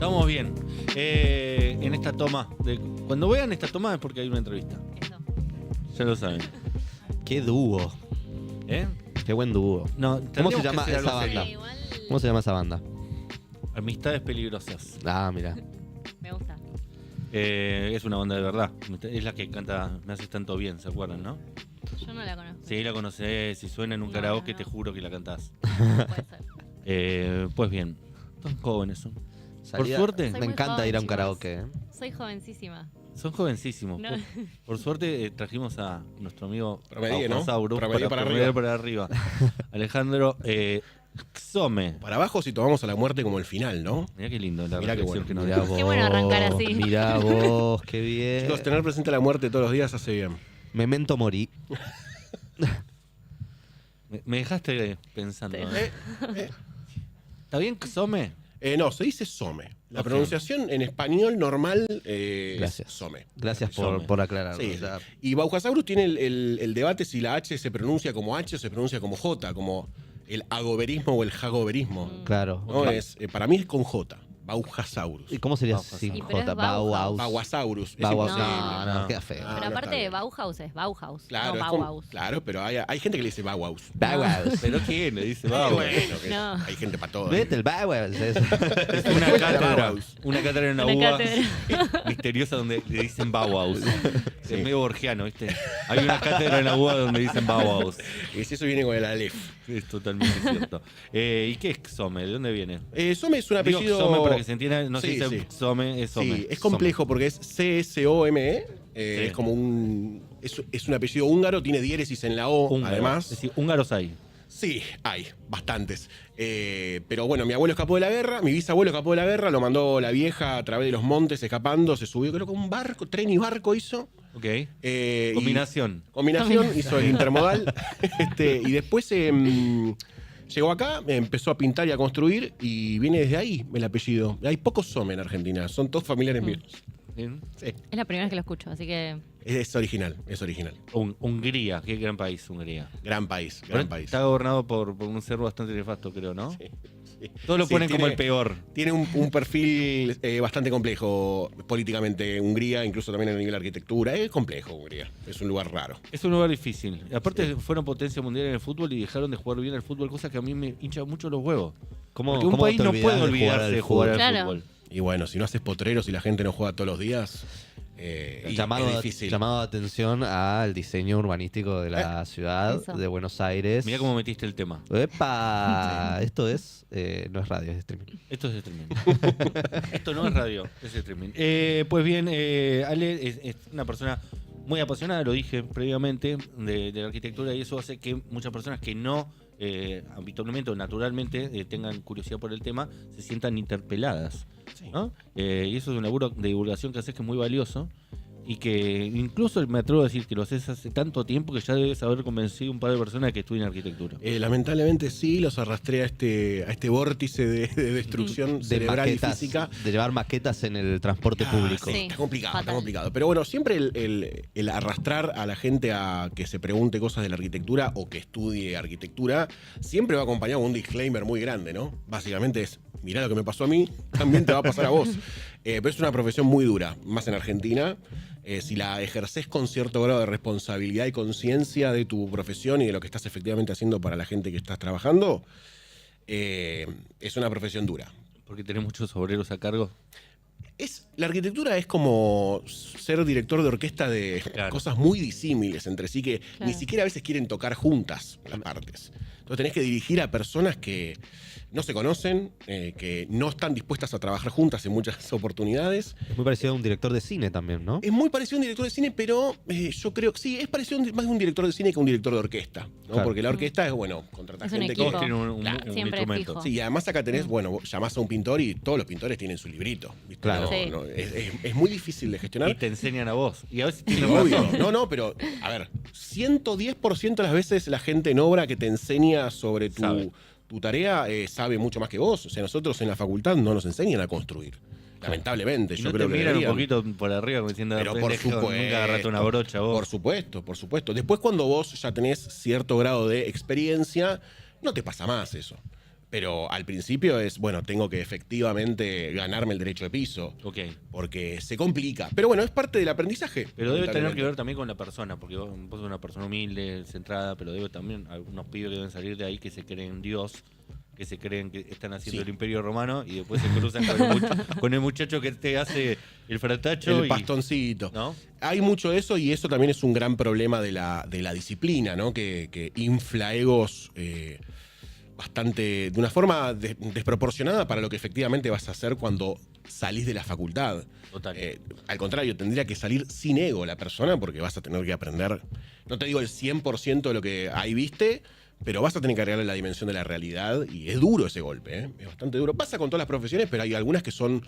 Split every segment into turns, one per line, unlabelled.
Estamos bien. En esta toma. Cuando vean esta toma es porque hay una entrevista.
Eso.
Ya lo saben.
Qué dúo.
¿Eh?
Qué buen dúo.
No,
¿Cómo se
tendríamos que
llama
hacer algo
esa
serio.
banda?
Sí, igual
¿Cómo se llama esa banda?
Amistades peligrosas.
Ah, mira.
me gusta.
Es una banda de verdad. Es la que canta Me haces tanto bien, ¿se acuerdan, no?
Yo no la conozco.
Sí, la conocés. Si suena en un
No,
karaoke,
no.
te juro que la cantás.
Puede ser.
Pues bien. Son jóvenes son.
Salía-
suerte.
Soy
Me
muy
encanta
joven,
ir a un
chicos.
karaoke. ¿eh?
Soy jovencísima.
Son jovencísimos.
No.
Por suerte trajimos a nuestro amigo
Promedio, ¿no?
Pausauro
Promedio para
promediar
arriba.
para arriba. Alejandro Xome.
Para abajo si tomamos a la muerte como el final, ¿no?
Mirá qué lindo la
Mirá qué
reflexión
bueno.
que nos
Mirá
dio.
vos.
Qué bueno arrancar así.
Mirá vos, qué bien.
Chicos, tener presente la muerte todos los días hace bien.
Memento mori.
Me dejaste pensando.
Sí.
¿Está bien Xome?
No, se dice some. La
Ok.
pronunciación en español normal
Gracias.
es some.
Gracias
Some.
por aclararlo.
Sí,
o sea,
y Bauhasaurus tiene el debate si la H se pronuncia como H o se pronuncia como J, como el agoberismo o el jagoberismo.
claro.
¿No? Para mí es con J, Bauhasaurus.
¿Y cómo sería
Bauhaus.
sin
Y pero es
J?
Bauhaus.
Bauhaus.
Bauhasaurus. Es
Bauhaus.
imposible.
No, no,
No.
queda feo.
Ah,
Pero
no,
aparte
está bien.
Bauhaus es Bauhaus.
Claro,
no
es como-
Bauhaus.
claro, pero hay gente que le dice Bauhaus.
Bauhaus.
¿Pero quién? Le dice
Ah,
Bauhaus.
bueno, que
No.
hay gente para todo.
Vete el Bauhaus.
Es una cátedra.
Bauhaus.
Una cátedra en la
Una
UBA
cátedra.
misteriosa donde le dicen Bauhaus. Es medio borgiano, ¿viste? Hay una cátedra en la UBA donde dicen Bauhaus.
Y si eso viene con el Aleph.
Es totalmente cierto. ¿Y qué es Xome? ¿De dónde viene?
Some es un
Digo
apellido.
Xome para que se entienda, no
Sí,
se dice
sí.
Xome, es Xome.
Sí, es complejo porque es C-S-O-M-E.
Sí.
Es como un. Es un apellido húngaro, tiene diéresis en la O,
Húngaro.
además.
Es decir, húngaros hay.
Sí, hay, bastantes. Pero bueno, mi abuelo escapó de la guerra, mi bisabuelo escapó de la guerra, lo mandó la vieja a través de los montes escapando, se subió, creo que un barco, tren y barco hizo.
Ok.
Y-
Combinación.
Combinación, hizo el intermodal. Y después llegó acá, empezó a pintar y a construir y viene desde ahí el apellido. Hay pocos Some en Argentina, son todos familiares míos.
Bien.
Sí.
Es la primera vez que lo escucho, así que.
Es original, es original.
Hungría, qué gran país, Hungría.
Gran país, gran
Bueno,
país.
Está gobernado por un ser bastante nefasto, creo, ¿no?
Sí.
Todos lo
Sí,
ponen como
tiene-
el peor.
Tiene un perfil bastante complejo políticamente Hungría, incluso también a nivel de arquitectura. Es complejo Hungría, es un lugar raro.
Es un lugar difícil. Aparte fueron potencia mundial en el fútbol y dejaron de jugar bien al fútbol, cosa que a mí me hincha mucho los huevos.
¿Cómo,
Porque un
cómo
país
te
no
olvidás
puede
de
olvidarse de
al
jugar al
Claro.
fútbol.
Y bueno, si no haces potreros y la gente no juega todos los días, y
Llamado,
es difícil.
llamado de atención al diseño urbanístico de la ciudad
Eso.
de Buenos Aires.
Mirá cómo metiste el tema.
¡Epa! Esto es. No es radio, es streaming.
Esto es streaming. Esto no es radio, es streaming. Pues bien, Ale es una persona muy apasionada, lo dije previamente, de la arquitectura, y eso hace que muchas personas que no habitualmente o naturalmente tengan curiosidad por el tema se sientan interpeladas.
Sí.
¿No? Y eso es un laburo de divulgación que haces que es muy valioso y que incluso me atrevo a decir que lo haces hace tanto tiempo que ya debes haber convencido un par de personas de que estudien arquitectura.
Lamentablemente sí, los arrastré a este vórtice de destrucción
De
cerebral y
maquetas,
física.
de llevar maquetas en el transporte público.
Sí,
Sí,
está complicado, está
fatal.
complicado. Pero bueno, siempre el arrastrar a la gente a que se pregunte cosas de la arquitectura o que estudie arquitectura, siempre va acompañado de un disclaimer muy grande, ¿no? Básicamente es, mirá lo que me pasó a mí, también te va a pasar a vos. Pero es una profesión muy dura, más en Argentina. Si la ejerces con cierto grado de responsabilidad y conciencia de tu profesión y de lo que estás efectivamente haciendo para la gente que estás trabajando, es una profesión dura.
Porque tenés muchos obreros a cargo.
La arquitectura es como ser director de orquesta de
Claro.
cosas muy disímiles entre sí que
Claro.
ni siquiera a veces quieren tocar juntas las partes. Entonces tenés que dirigir a personas que no se conocen, que no están dispuestas a trabajar juntas en muchas oportunidades.
Es muy parecido a un director de cine también, ¿no?
Es muy parecido a un director de cine, pero yo creo que sí, es parecido más de un director de cine que un director de orquesta, ¿no?
Claro.
Porque la orquesta es, bueno, contratar
Es un
gente
equipo.
Todos tienen un
Siempre
instrumento.
fijo.
Sí, y además acá tenés, bueno, vos llamás a un pintor y todos los pintores tienen su librito. ¿viste?
Claro.
Sí.
Es muy difícil de gestionar.
Y te enseñan a vos. Y a veces
Sí,
tienes
obvio.
razón.
No, pero, a ver, 110% de las veces la gente en obra que te enseña sobre
Sabe.
tu tarea sabe mucho más que vos. O sea, nosotros en la facultad no nos enseñan a construir. Lamentablemente,
Y
yo
no
creo
te
que
miran un
deberían.
poquito por arriba como diciendo,
Pero por
pendejo,
supuesto.
nunca agarraste una brocha vos.
Por supuesto, por supuesto. Después cuando vos ya tenés cierto grado de experiencia, no te pasa más eso. Pero al principio es, bueno, tengo que efectivamente ganarme el derecho de piso.
Ok.
Porque se complica. Pero bueno, es parte del aprendizaje.
Pero debe tener que
lamentablemente.
ver también con la persona, porque vos sos una persona humilde, centrada, pero debe también algunos pibes que deben salir de ahí que se creen Dios, que se creen que están haciendo
Sí.
el Imperio Romano y después se cruzan con el muchacho que te hace el fratacho.
El bastoncito.
¿No?
Hay mucho de eso y eso también es un gran problema de la disciplina, ¿no? Que infla egos bastante, de una forma desproporcionada para lo que efectivamente vas a hacer cuando salís de la facultad.
Total.
Al contrario, tendría que salir sin ego la persona porque vas a tener que aprender, no te digo el 100% de lo que ahí viste, pero vas a tener que agregarle la dimensión de la realidad y es duro ese golpe, ¿eh? Es bastante duro. Pasa con todas las profesiones, pero hay algunas que son,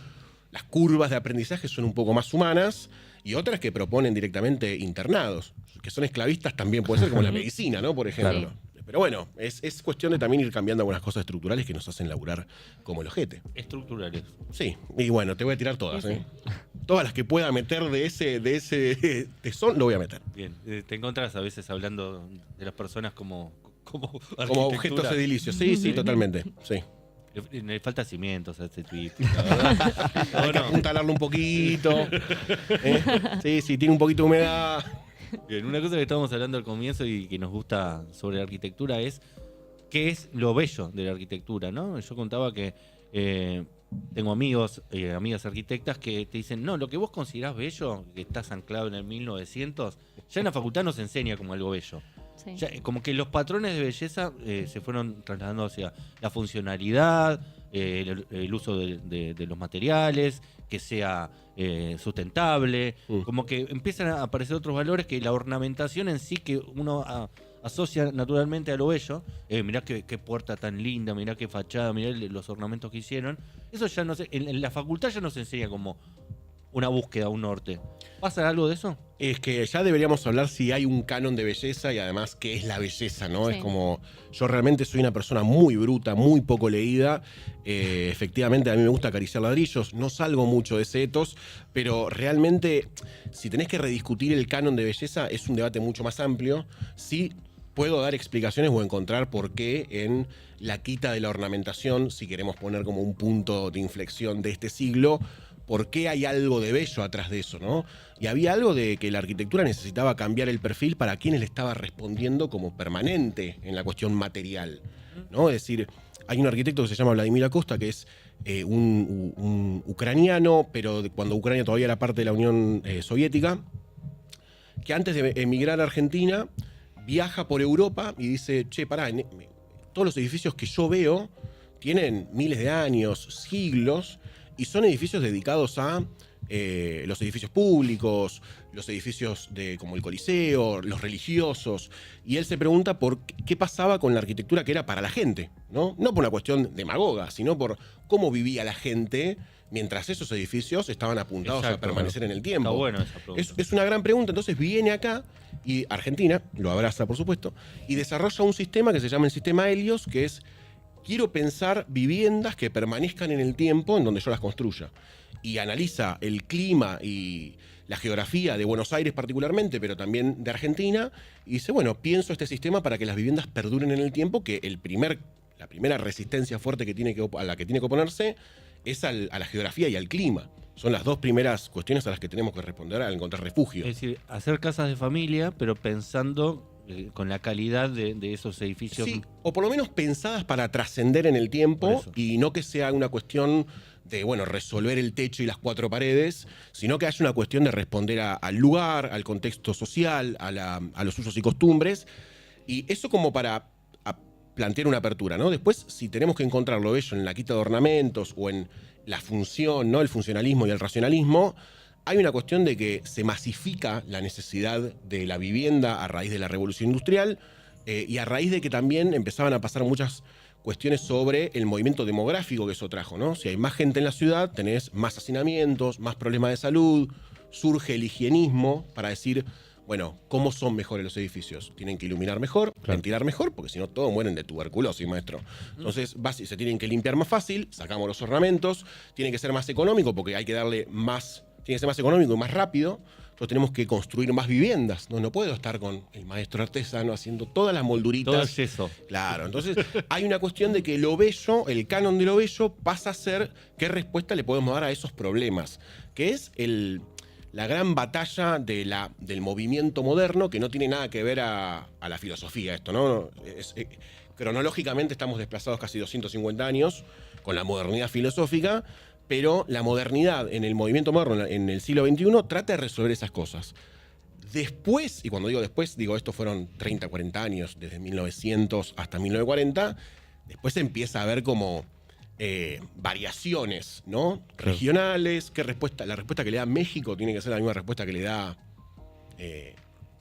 las curvas de aprendizaje son un poco más humanas y otras que proponen directamente internados, que son esclavistas también puede ser, como la medicina, ¿no? Por ejemplo. Pero bueno, es cuestión de también ir cambiando algunas cosas estructurales que nos hacen laburar como el ojete.
Estructurales.
Sí, y bueno, te voy a tirar todas, ¿eh? Todas las que pueda meter de ese tesón, lo voy a meter.
Bien. Te encontrás a veces hablando de las personas como
Como
arquitectura.
objetos edilicios. Sí, sí, totalmente. Sí.
Le falta cimientos a este tweet. La
Hay que apuntalarlo un poquito. Sí, sí, tiene un poquito de humedad.
Bien, una cosa que estábamos hablando al comienzo y que nos gusta sobre la arquitectura es qué es lo bello de la arquitectura, ¿no? Yo contaba que tengo amigos, amigas arquitectas que te dicen, no, lo que vos considerás bello, que estás anclado en el 1900, ya en la facultad nos enseña como algo bello.
Sí.
Ya, como que los patrones de belleza se fueron trasladando hacia la funcionalidad, el uso de los materiales, que sea sustentable, como que empiezan a aparecer otros valores que la ornamentación en sí que uno asocia naturalmente a lo bello. Mirá qué puerta tan linda, mirá qué fachada, mirá los ornamentos que hicieron. Eso ya no sé, en la facultad ya nos enseña como una búsqueda, un norte. ¿Pasa algo de eso?
Es que ya deberíamos hablar si hay un canon de belleza y además qué es la belleza, ¿no?
Sí.
Es como, yo realmente soy una persona muy bruta, muy poco leída. Efectivamente, a mí me gusta acariciar ladrillos, no salgo mucho de ese etos, pero realmente, si tenés que rediscutir el canon de belleza, es un debate mucho más amplio. Sí puedo dar explicaciones o encontrar por qué en la quita de la ornamentación, si queremos poner como un punto de inflexión de este siglo, por qué hay algo de bello atrás de eso, ¿no? Y había algo de que la arquitectura necesitaba cambiar el perfil para quienes le estaba respondiendo como permanente en la cuestión material, ¿no? Es decir, hay un arquitecto que se llama Vladimir Acosta, que es un ucraniano, pero cuando Ucrania todavía era parte de la Unión Soviética, que antes de emigrar a Argentina, viaja por Europa y dice, che, pará, todos los edificios que yo veo tienen miles de años, siglos, y son edificios dedicados a los edificios públicos, los edificios como el Coliseo, los religiosos. Y él se pregunta por qué pasaba con la arquitectura que era para la gente, ¿no? No por una cuestión demagoga, sino por cómo vivía la gente mientras esos edificios estaban apuntados a permanecer en el tiempo.
Está bueno esa pregunta.
Es una gran pregunta. Entonces viene acá y Argentina, lo abraza por supuesto, y desarrolla un sistema que se llama el sistema Helios, que es: quiero pensar viviendas que permanezcan en el tiempo en donde yo las construya. Y analiza el clima y la geografía de Buenos Aires particularmente, pero también de Argentina, y dice, bueno, pienso este sistema para que las viviendas perduren en el tiempo, que la primera resistencia fuerte a la que tiene que oponerse es a la geografía y al clima. Son las dos primeras cuestiones a las que tenemos que responder al encontrar refugio.
Es decir, hacer casas de familia, pero pensando con la calidad de esos edificios.
Sí, o por lo menos pensadas para trascender en el
Por
tiempo
eso.
y no que sea una cuestión de, bueno, resolver el techo y las cuatro paredes, sino que haya una cuestión de responder al lugar, al contexto social, a los usos y costumbres. Y eso como para plantear una apertura, ¿no? Después, si tenemos que encontrar lo bello en la quita de ornamentos o en la función, ¿no? El funcionalismo y el racionalismo, hay una cuestión de que se masifica la necesidad de la vivienda a raíz de la revolución industrial y a raíz de que también empezaban a pasar muchas cuestiones sobre el movimiento demográfico que eso trajo, ¿no? Si hay más gente en la ciudad, tenés más hacinamientos, más problemas de salud, surge el higienismo para decir, bueno, ¿cómo son mejores los edificios? Tienen que iluminar mejor, ventilar mejor, porque si no todos mueren de tuberculosis, maestro. Entonces, se tienen que limpiar más fácil, sacamos los ornamentos, tiene que ser más económico porque hay que darle más... Tiene que ser más económico y más rápido, nosotros tenemos que construir más viviendas. No puedo estar con el maestro artesano haciendo todas las molduritas.
Todo es eso.
Claro, entonces hay una cuestión de que lo bello, el canon de lo bello, pasa a ser qué respuesta le podemos dar a esos problemas, que es la gran batalla del movimiento moderno, que no tiene nada que ver a la filosofía esto, ¿no? Cronológicamente estamos desplazados casi 250 años con la modernidad filosófica, pero la modernidad en el movimiento moderno en el siglo XXI trata de resolver esas cosas. Después, y cuando digo después, digo estos fueron 30, 40 años, desde 1900 hasta 1940, después se empieza a ver como variaciones, ¿no? Regionales, la respuesta que le da México tiene que ser la misma respuesta que le da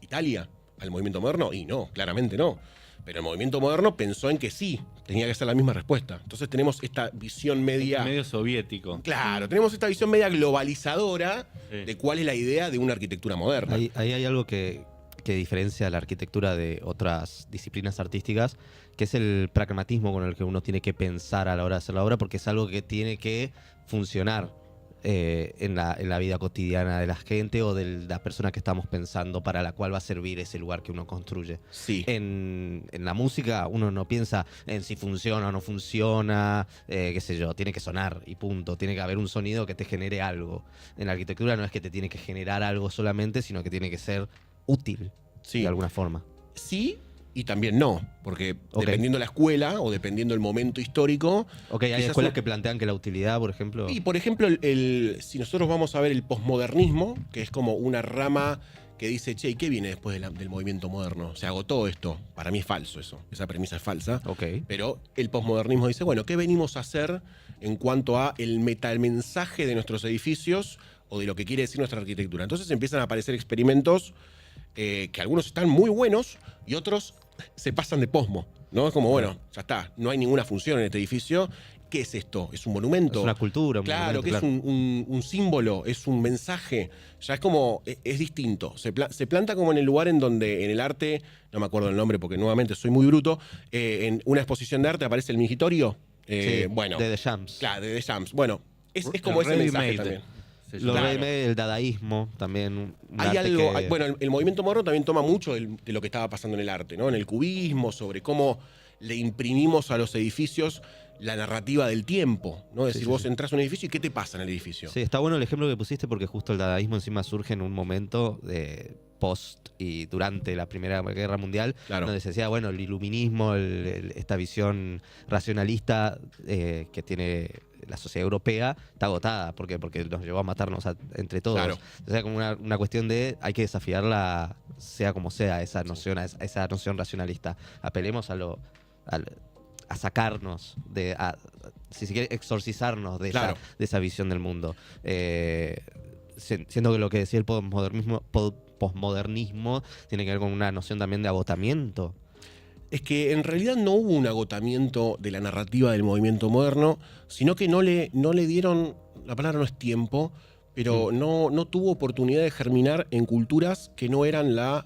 Italia al movimiento moderno, y no, claramente no. Pero el movimiento moderno pensó en que sí, tenía que ser la misma respuesta. Entonces tenemos esta visión media...
Medio soviético.
Claro, tenemos esta visión media globalizadora de cuál es la idea de una arquitectura moderna.
Ahí hay algo que diferencia la arquitectura de otras disciplinas artísticas, que es el pragmatismo con el que uno tiene que pensar a la hora de hacer la obra, porque es algo que tiene que funcionar en la vida cotidiana de la gente o de la persona que estamos pensando, para la cual va a servir ese lugar que uno construye.
Sí.
En la música uno no piensa en si funciona o no funciona, qué sé yo, tiene que sonar y punto, tiene que haber un sonido que te genere algo. En la arquitectura no es que te tiene que generar algo solamente, sino que tiene que ser útil,
Sí.
de alguna forma.
Sí y también no, porque
Ok.
dependiendo la escuela o dependiendo el momento histórico...
Ok, hay
quizás
escuelas
un-
que plantean que la utilidad, por ejemplo...
Y por ejemplo, si nosotros vamos a ver el posmodernismo, que es como una rama que dice, che, ¿y qué viene después del movimiento moderno? Se agotó esto. Para mí es falso eso, esa premisa es falsa.
Ok.
Pero el posmodernismo dice, bueno, ¿qué venimos a hacer en cuanto a el metamensaje de nuestros edificios o de lo que quiere decir nuestra arquitectura? Entonces empiezan a aparecer experimentos que algunos están muy buenos y otros se pasan de posmo, ¿no? Es como, bueno, ya está, no hay ninguna función en este edificio. ¿Qué es esto? ¿Es un monumento?
Es una cultura. Un
Claro,
monumento,
que es un símbolo, es un mensaje. Ya es como, es distinto. Se planta como en el lugar en donde en el arte, no me acuerdo el nombre porque nuevamente soy muy bruto, en una exposición de arte aparece el mingitorio.
Sí,
Bueno,
de The Shams.
claro, de The Shams. Bueno, es como ese
Ready
mensaje
made.
también.
Lo
Claro.
ready-made, el dadaísmo, también. Un
Hay
arte
algo,
que-
bueno, el movimiento moderno también toma mucho de lo que estaba pasando en el arte, ¿no? En el cubismo, sobre cómo le imprimimos a los edificios la narrativa del tiempo, ¿no? Es decir,
sí,
vos
sí.
entras a un edificio y ¿qué te pasa en el edificio?
Sí, está bueno el ejemplo que pusiste, porque justo el dadaísmo encima surge en un momento de post y durante la Primera Guerra Mundial,
Claro.
donde se decía, bueno, el iluminismo, esta visión racionalista que tiene la sociedad europea está agotada. ¿Por qué? Porque nos llevó a matarnos entre todos.
Claro.
O sea, como una cuestión de hay que desafiarla, sea como sea, esa noción, a esa noción racionalista. Apelemos a sacarnos, si se quiere, exorcizarnos de,
Claro.
de esa visión del mundo. Siendo que lo que decía el posmodernismo tiene que ver con una noción también de agotamiento.
Es que en realidad no hubo un agotamiento de la narrativa del movimiento moderno, sino que no le dieron, la palabra no es tiempo, pero no tuvo oportunidad de germinar en culturas que no eran la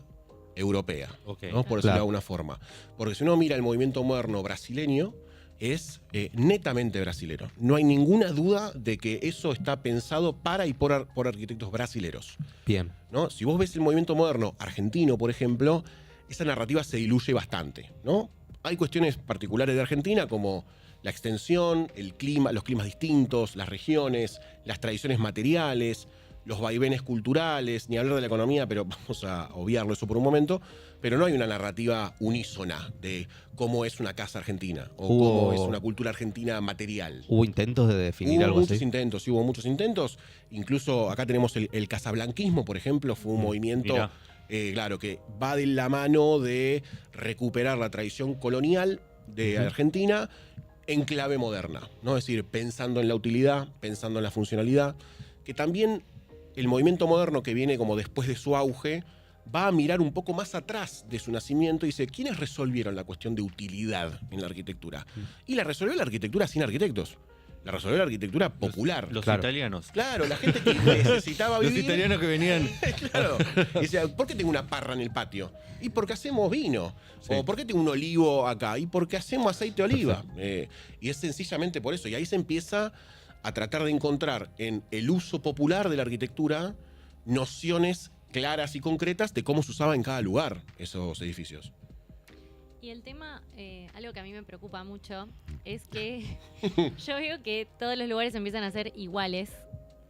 europea,
Ok.
¿no? Por decirlo
Claro.
de alguna forma. Porque si uno mira el movimiento moderno brasileño, es netamente brasilero. No hay ninguna duda de que eso está pensado para y por arquitectos brasileros,
Bien.
¿no? Si vos ves el movimiento moderno argentino, por ejemplo, esa narrativa se diluye bastante, ¿no? Hay cuestiones particulares de Argentina como la extensión, el clima, los climas distintos, las regiones, las tradiciones materiales, los vaivenes culturales, ni hablar de la economía, pero vamos a obviarlo eso por un momento, pero no hay una narrativa unísona de cómo es una casa argentina o cómo es una cultura argentina material.
¿Hubo intentos de definir
Hubo
algo
muchos
así?
intentos, sí, hubo muchos intentos. Incluso acá tenemos el casablanquismo, por ejemplo, fue un movimiento,
Mirá.
claro, que va de la mano de recuperar la tradición colonial de Argentina en clave moderna, ¿no? Es decir, pensando en la utilidad, pensando en la funcionalidad, que también el movimiento moderno que viene como después de su auge va a mirar un poco más atrás de su nacimiento y dice, ¿quiénes resolvieron la cuestión de utilidad en la arquitectura? Y la resolvió la arquitectura sin arquitectos. La resolvió la arquitectura popular.
Los
Claro.
italianos.
Claro, la gente que necesitaba
Los
vivir.
italianos que venían.
Claro. Y decía, ¿por qué tengo una parra en el patio? Y porque hacemos vino.
Sí.
O ¿por qué tengo un olivo acá? Y porque hacemos aceite de oliva. Y es sencillamente por eso. Y ahí se empieza a tratar de encontrar en el uso popular de la arquitectura nociones claras y concretas de cómo se usaba en cada lugar esos edificios.
Y el tema, algo que a mí me preocupa mucho, es que yo veo que todos los lugares empiezan a ser iguales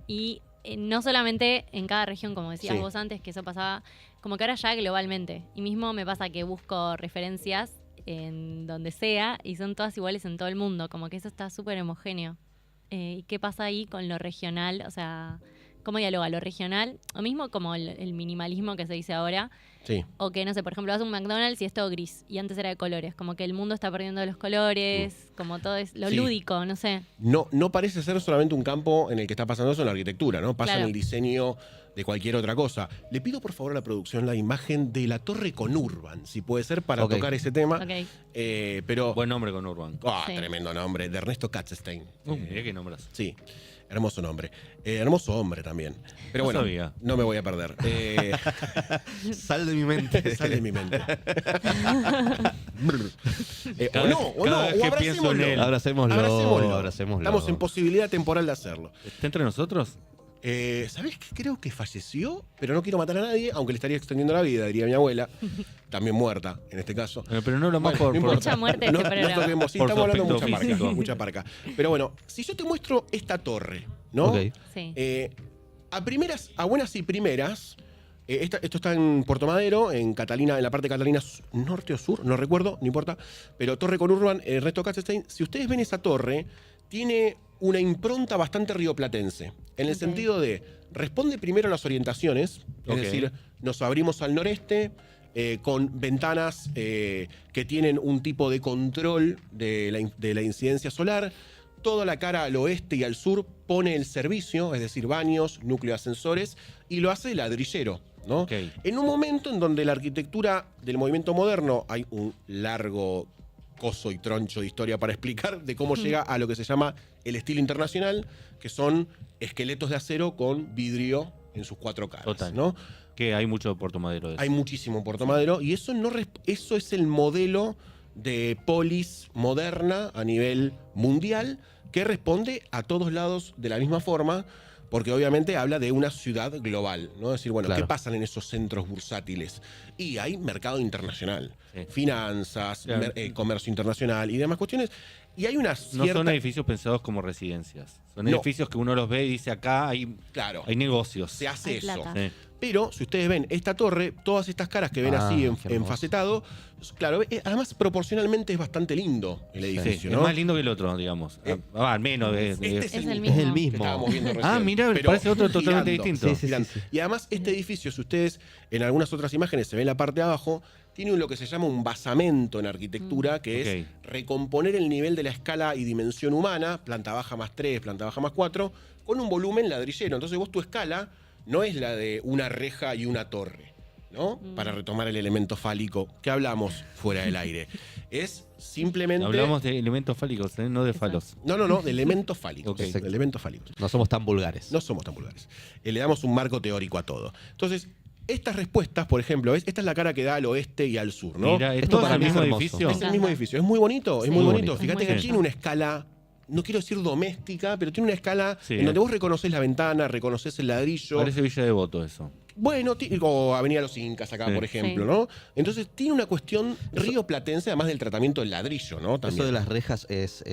y no solamente en cada región, como decías
Sí.
vos antes, que eso pasaba, como que ahora ya globalmente. Y mismo me pasa que busco referencias en donde sea y son todas iguales en todo el mundo, como que eso está súper homogéneo. ¿Y qué pasa ahí con lo regional? O sea, ¿cómo dialoga lo regional? O mismo como el minimalismo que se dice ahora.
Sí.
O que, no sé, por ejemplo, vas a un McDonald's y es todo gris. Y antes era de colores. Como que el mundo está perdiendo los colores. Como todo es lo
Sí.
lúdico, no sé.
No parece ser solamente un campo en el que está pasando eso en la arquitectura, ¿no? Pasa
Claro.
en el diseño de cualquier otra cosa. Le pido por favor a la producción la imagen de la torre Conurban, si puede ser, para
Ok.
tocar ese tema.
Ok.
Pero.
Buen nombre con Urban.
Sí.
Tremendo nombre, de Ernesto Katzstein.
Mirá qué nombras.
Sí, hermoso nombre. Hermoso hombre también. Pero
No
bueno,
sabía.
no me voy a perder.
Sal de mi mente.
Sale de mi mente.
Cada
o
vez-
no, o
cada
no,
vez
o
que pienso en él.
abracémoslo.
Abracémoslo.
Estamos en posibilidad temporal de hacerlo.
¿Está entre nosotros?
¿Sabés qué? Creo que falleció, pero no quiero matar a nadie, aunque le estaría extendiendo la vida, diría mi abuela. También muerta, en este caso.
Pero no lo más
Bueno, no
por...
Mucha muerte este
No
programa.
toquemos, sí,
Por
estamos hablando de
su
mucha
aspecto
parca,
físico.
mucha parca. Pero bueno, si yo te muestro esta torre, ¿no?
Ok.
Sí.
A buenas y primeras, esto está en Puerto Madero, en Catalina, en la parte de Catalina norte o sur, no recuerdo, no importa. Pero Torre Conurban, Ernesto Katzstein, si ustedes ven esa torre, tiene una impronta bastante rioplatense. En el
Ok.
sentido de, responde primero a las orientaciones, es
Ok.
decir, nos abrimos al noreste, con ventanas que tienen un tipo de control de la incidencia solar. Toda la cara al oeste y al sur pone el servicio, es decir, baños, núcleo de ascensores, y lo hace ladrillero, ¿no?
Ok.
En un momento en donde la arquitectura del movimiento moderno, hay un largo coso y troncho de historia para explicar de cómo llega a lo que se llama el estilo internacional, que son esqueletos de acero con vidrio en sus cuatro caras,
Total.
¿no?
Que hay mucho de Puerto Madero de eso.
Hay muchísimo en Puerto Madero y eso, eso es el modelo de polis moderna a nivel mundial que responde a todos lados de la misma forma, porque obviamente habla de una ciudad global, ¿no? Es decir, bueno,
Claro.
¿qué pasa en esos centros bursátiles? Y hay mercado internacional,
Sí.
finanzas,
Claro.
comercio internacional y demás cuestiones. Y hay una
No
cierta...
son edificios pensados como residencias. Son
No.
edificios que uno los ve y dice acá
Claro,
hay negocios.
se hace
Hay
eso.
plata.
Sí.
Pero si ustedes ven esta torre, todas estas caras que ven
Ah,
así
qué hermoso.
enfacetado, claro, además proporcionalmente es bastante lindo el
Sí,
edificio,
es
¿no?
más lindo que el otro, digamos.
Eh,
Al menos.
Este
Es el
Es el
mismo.
que
mismo.
estábamos viendo recién.
Ah, mira,
Pero
parece otro totalmente
girando.
distinto.
Sí, sí,
Girando.
sí.
Y además este edificio, si ustedes en algunas otras imágenes se ven la parte de abajo, tiene lo que se llama un basamento en arquitectura, que es
Ok.
recomponer el nivel de la escala y dimensión humana, planta baja más 3, planta baja más 4, con un volumen ladrillero. Entonces vos tu escala no es la de una reja y una torre, ¿no? Para retomar el elemento fálico que hablamos fuera del aire. Es simplemente...
Hablamos de elementos fálicos, no de falos.
No, de elementos fálicos.
Ok.
De elementos fálicos.
No somos tan vulgares.
No somos tan vulgares. Le damos un marco teórico a todo. Entonces, estas respuestas, por ejemplo, esta es la cara que da al oeste y al sur, ¿no?
Mira,
Esto
¿esto es
para
el
mí es
mismo
hermoso.
edificio?
Es el mismo edificio. Es muy bonito, es
Sí.
muy
Muy
bonito.
bonito.
Fíjate
Es
que
muy
tiene una escala, no quiero decir doméstica, pero tiene una escala
Sí.
en donde vos reconoces la ventana, reconoces el ladrillo.
Parece Villa Devoto eso.
Bueno, o Avenida Los Incas acá,
Sí.
por ejemplo,
Sí.
¿no? Entonces tiene una cuestión rioplatense, además del tratamiento del ladrillo, ¿no? También.
Eso de las rejas es.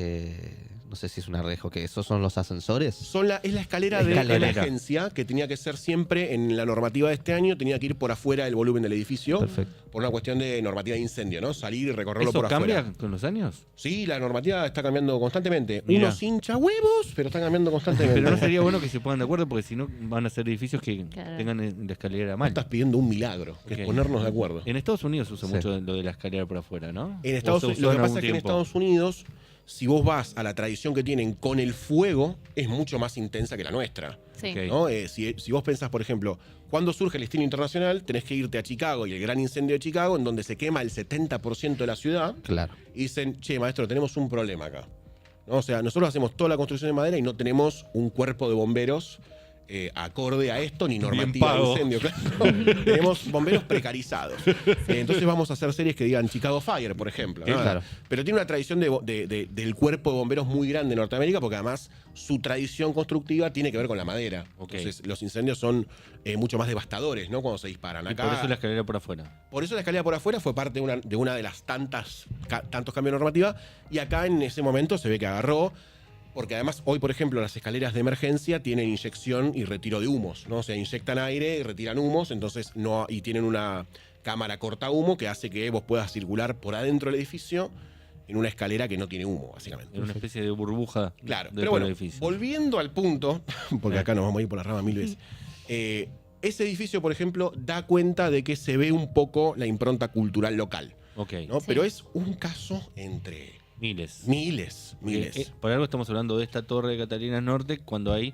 No sé si es una reja o qué. ¿Esos son los ascensores?
Es la escalera de
Escalera.
emergencia que tenía que ser siempre en la normativa de este año, tenía que ir por afuera del volumen del edificio.
Perfecto.
Por una cuestión de normativa de incendio, ¿no? Salir y recorrerlo
¿Eso
por
cambia
afuera.
con los años?
Sí, la normativa está cambiando constantemente.
Mirá.
Unos hincha huevos, pero están cambiando constantemente.
Pero no sería bueno que se pongan de acuerdo porque si no van a ser edificios que
Claro.
tengan la escalera
Vos
mal.
estás pidiendo un milagro, que
Ok.
es ponernos de acuerdo.
En Estados Unidos se usa
Sí.
mucho lo de la escalera por afuera, ¿no?
En
¿O
Estados
se
Unidos,
usó
lo que pasa
algún
es que en
tiempo?
Estados Unidos, si vos vas a la tradición que tienen con el fuego, es mucho más intensa que la nuestra.
Sí.
Ok.
¿No? Si vos pensás, por ejemplo, cuando surge el estilo internacional, tenés que irte a Chicago y el gran incendio de Chicago, en donde se quema el 70% de la ciudad,
Claro.
y dicen, che, maestro, tenemos un problema acá. ¿No? O sea, nosotros hacemos toda la construcción de madera y no tenemos un cuerpo de bomberos acorde a esto, ni
Bien
normativa de
pago.
incendio. Claro. Tenemos bomberos precarizados. Entonces vamos a hacer series que digan Chicago Fire, por ejemplo. ¿no?
Claro.
Pero tiene una tradición del cuerpo de bomberos muy grande en Norteamérica, porque además su tradición constructiva tiene que ver con la madera.
Ok.
Entonces los incendios son mucho más devastadores, ¿no? Cuando se disparan.
Y
Acá,
por eso la escalera por afuera.
la escalera por afuera fue parte de una de las tantos cambios de normativa, y acá en ese momento se ve que agarró, porque además hoy, por ejemplo, las escaleras de emergencia tienen inyección y retiro de humos, ¿no? O sea, inyectan aire y retiran humos, entonces y tienen una cámara corta humo que hace que vos puedas circular por adentro del edificio en una escalera que no tiene humo, básicamente.
En una especie de burbuja
Claro,
dentro
pero bueno,
del edificio.
volviendo al punto, porque acá nos vamos a ir por la rama 1000 veces. Ese edificio, por ejemplo, da cuenta de que se ve un poco la impronta cultural local,
Ok.
¿no?
Sí.
Pero es un caso entre
Miles.
miles.
Por algo estamos hablando de esta torre de Catalinas Norte cuando hay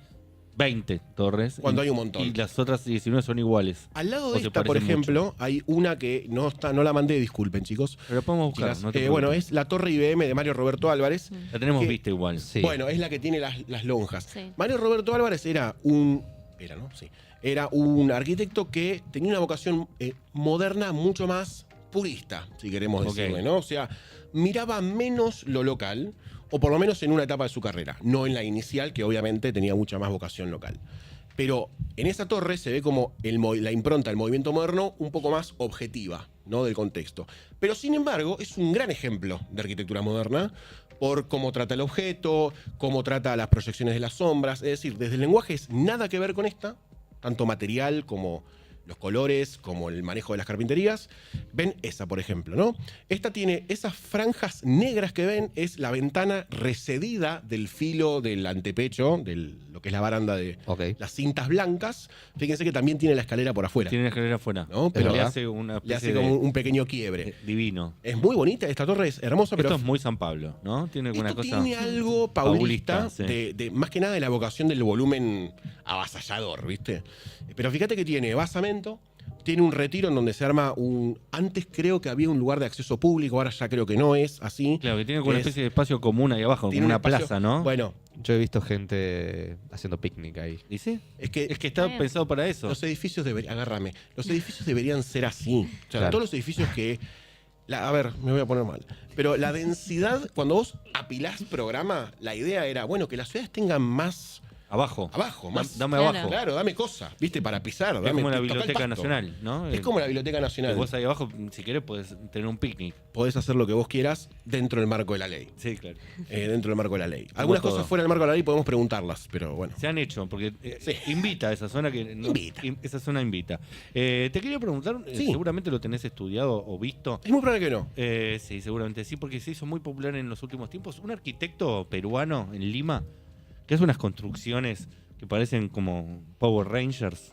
20 torres.
Cuando hay un montón.
Y las otras 19 son iguales.
Al lado
O
de
se
esta, por
parecen
ejemplo, hay una que no la mandé, disculpen, chicos.
Pero podemos buscar.
Chicas,
no te
bueno,
preocupes.
es la torre IBM de Mario Roberto Álvarez.
La tenemos
que-
vista igual.
Sí.
Bueno, es la que tiene las lonjas.
Sí.
Mario Roberto Álvarez era un arquitecto que tenía una vocación moderna mucho más purista, si queremos
Ok.
decirle, ¿no? O sea, miraba menos lo local, o por lo menos en una etapa de su carrera, no en la inicial, que obviamente tenía mucha más vocación local. Pero en esa torre se ve como la impronta del movimiento moderno un poco más objetiva, ¿no? Del contexto. Pero sin embargo, es un gran ejemplo de arquitectura moderna por cómo trata el objeto, cómo trata las proyecciones de las sombras. Es decir, desde el lenguaje es nada que ver con esta, tanto material como los colores, como el manejo de las carpinterías. Ven esa, por ejemplo, ¿no? Esta tiene esas franjas negras que ven, es la ventana recedida del filo del antepecho, de lo que es la baranda de
Ok.
las cintas blancas. Fíjense que también tiene la escalera por afuera,
Tiene la escalera afuera.
¿no?
Pero
Pero
le
¿verdad?
hace una
le
especie
hace como un pequeño quiebre.
divino.
Es muy bonita, esta torre es hermosa, pero
Esto es muy San Pablo, ¿no? Tiene alguna
esto
cosa.
tiene algo paulista,
Paulista, sí.
de más que nada de la vocación del volumen avasallador, ¿viste? Pero fíjate que tiene basamento, tiene un retiro en donde se arma Antes creo que había un lugar de acceso público, ahora ya creo que no es así.
Claro, que tiene como una
Es-
especie de espacio común ahí abajo,
Tiene
como
un
una
espacio-
plaza, ¿no?
Bueno,
Yo he visto gente haciendo picnic ahí.
¿Dice?
es que
Es que está
Bien.
pensado para eso.
los edificios agárrame. Los edificios deberían ser así. O sea,
Claro.
todos los edificios que. A ver, me voy a poner mal. Pero la densidad, cuando vos apilás programa, la idea era, bueno, que las ciudades tengan más
Abajo.
abajo, más.
Dame
Claro.
abajo.
Claro, dame cosas, ¿viste? Para pisar.
Es
Dame,
como la
toca el
Biblioteca
pasto.
Nacional, ¿no?
Es como la Biblioteca
Que
Nacional.
vos ahí abajo, si querés, podés tener un picnic.
Podés hacer lo que vos quieras dentro del marco de la ley.
Sí, claro.
Dentro del marco de la ley. Algunas
todo.
cosas fuera del marco de la ley podemos preguntarlas, pero bueno.
Se han hecho, porque
Sí.
invita a esa zona que.
Invita.
Esa zona invita. Te quería preguntar,
Sí.
seguramente lo tenés estudiado o visto.
Es muy probable que no.
Sí, seguramente sí, porque se hizo muy popular en los últimos tiempos. Un arquitecto peruano en Lima que hace unas construcciones que parecen como Power Rangers.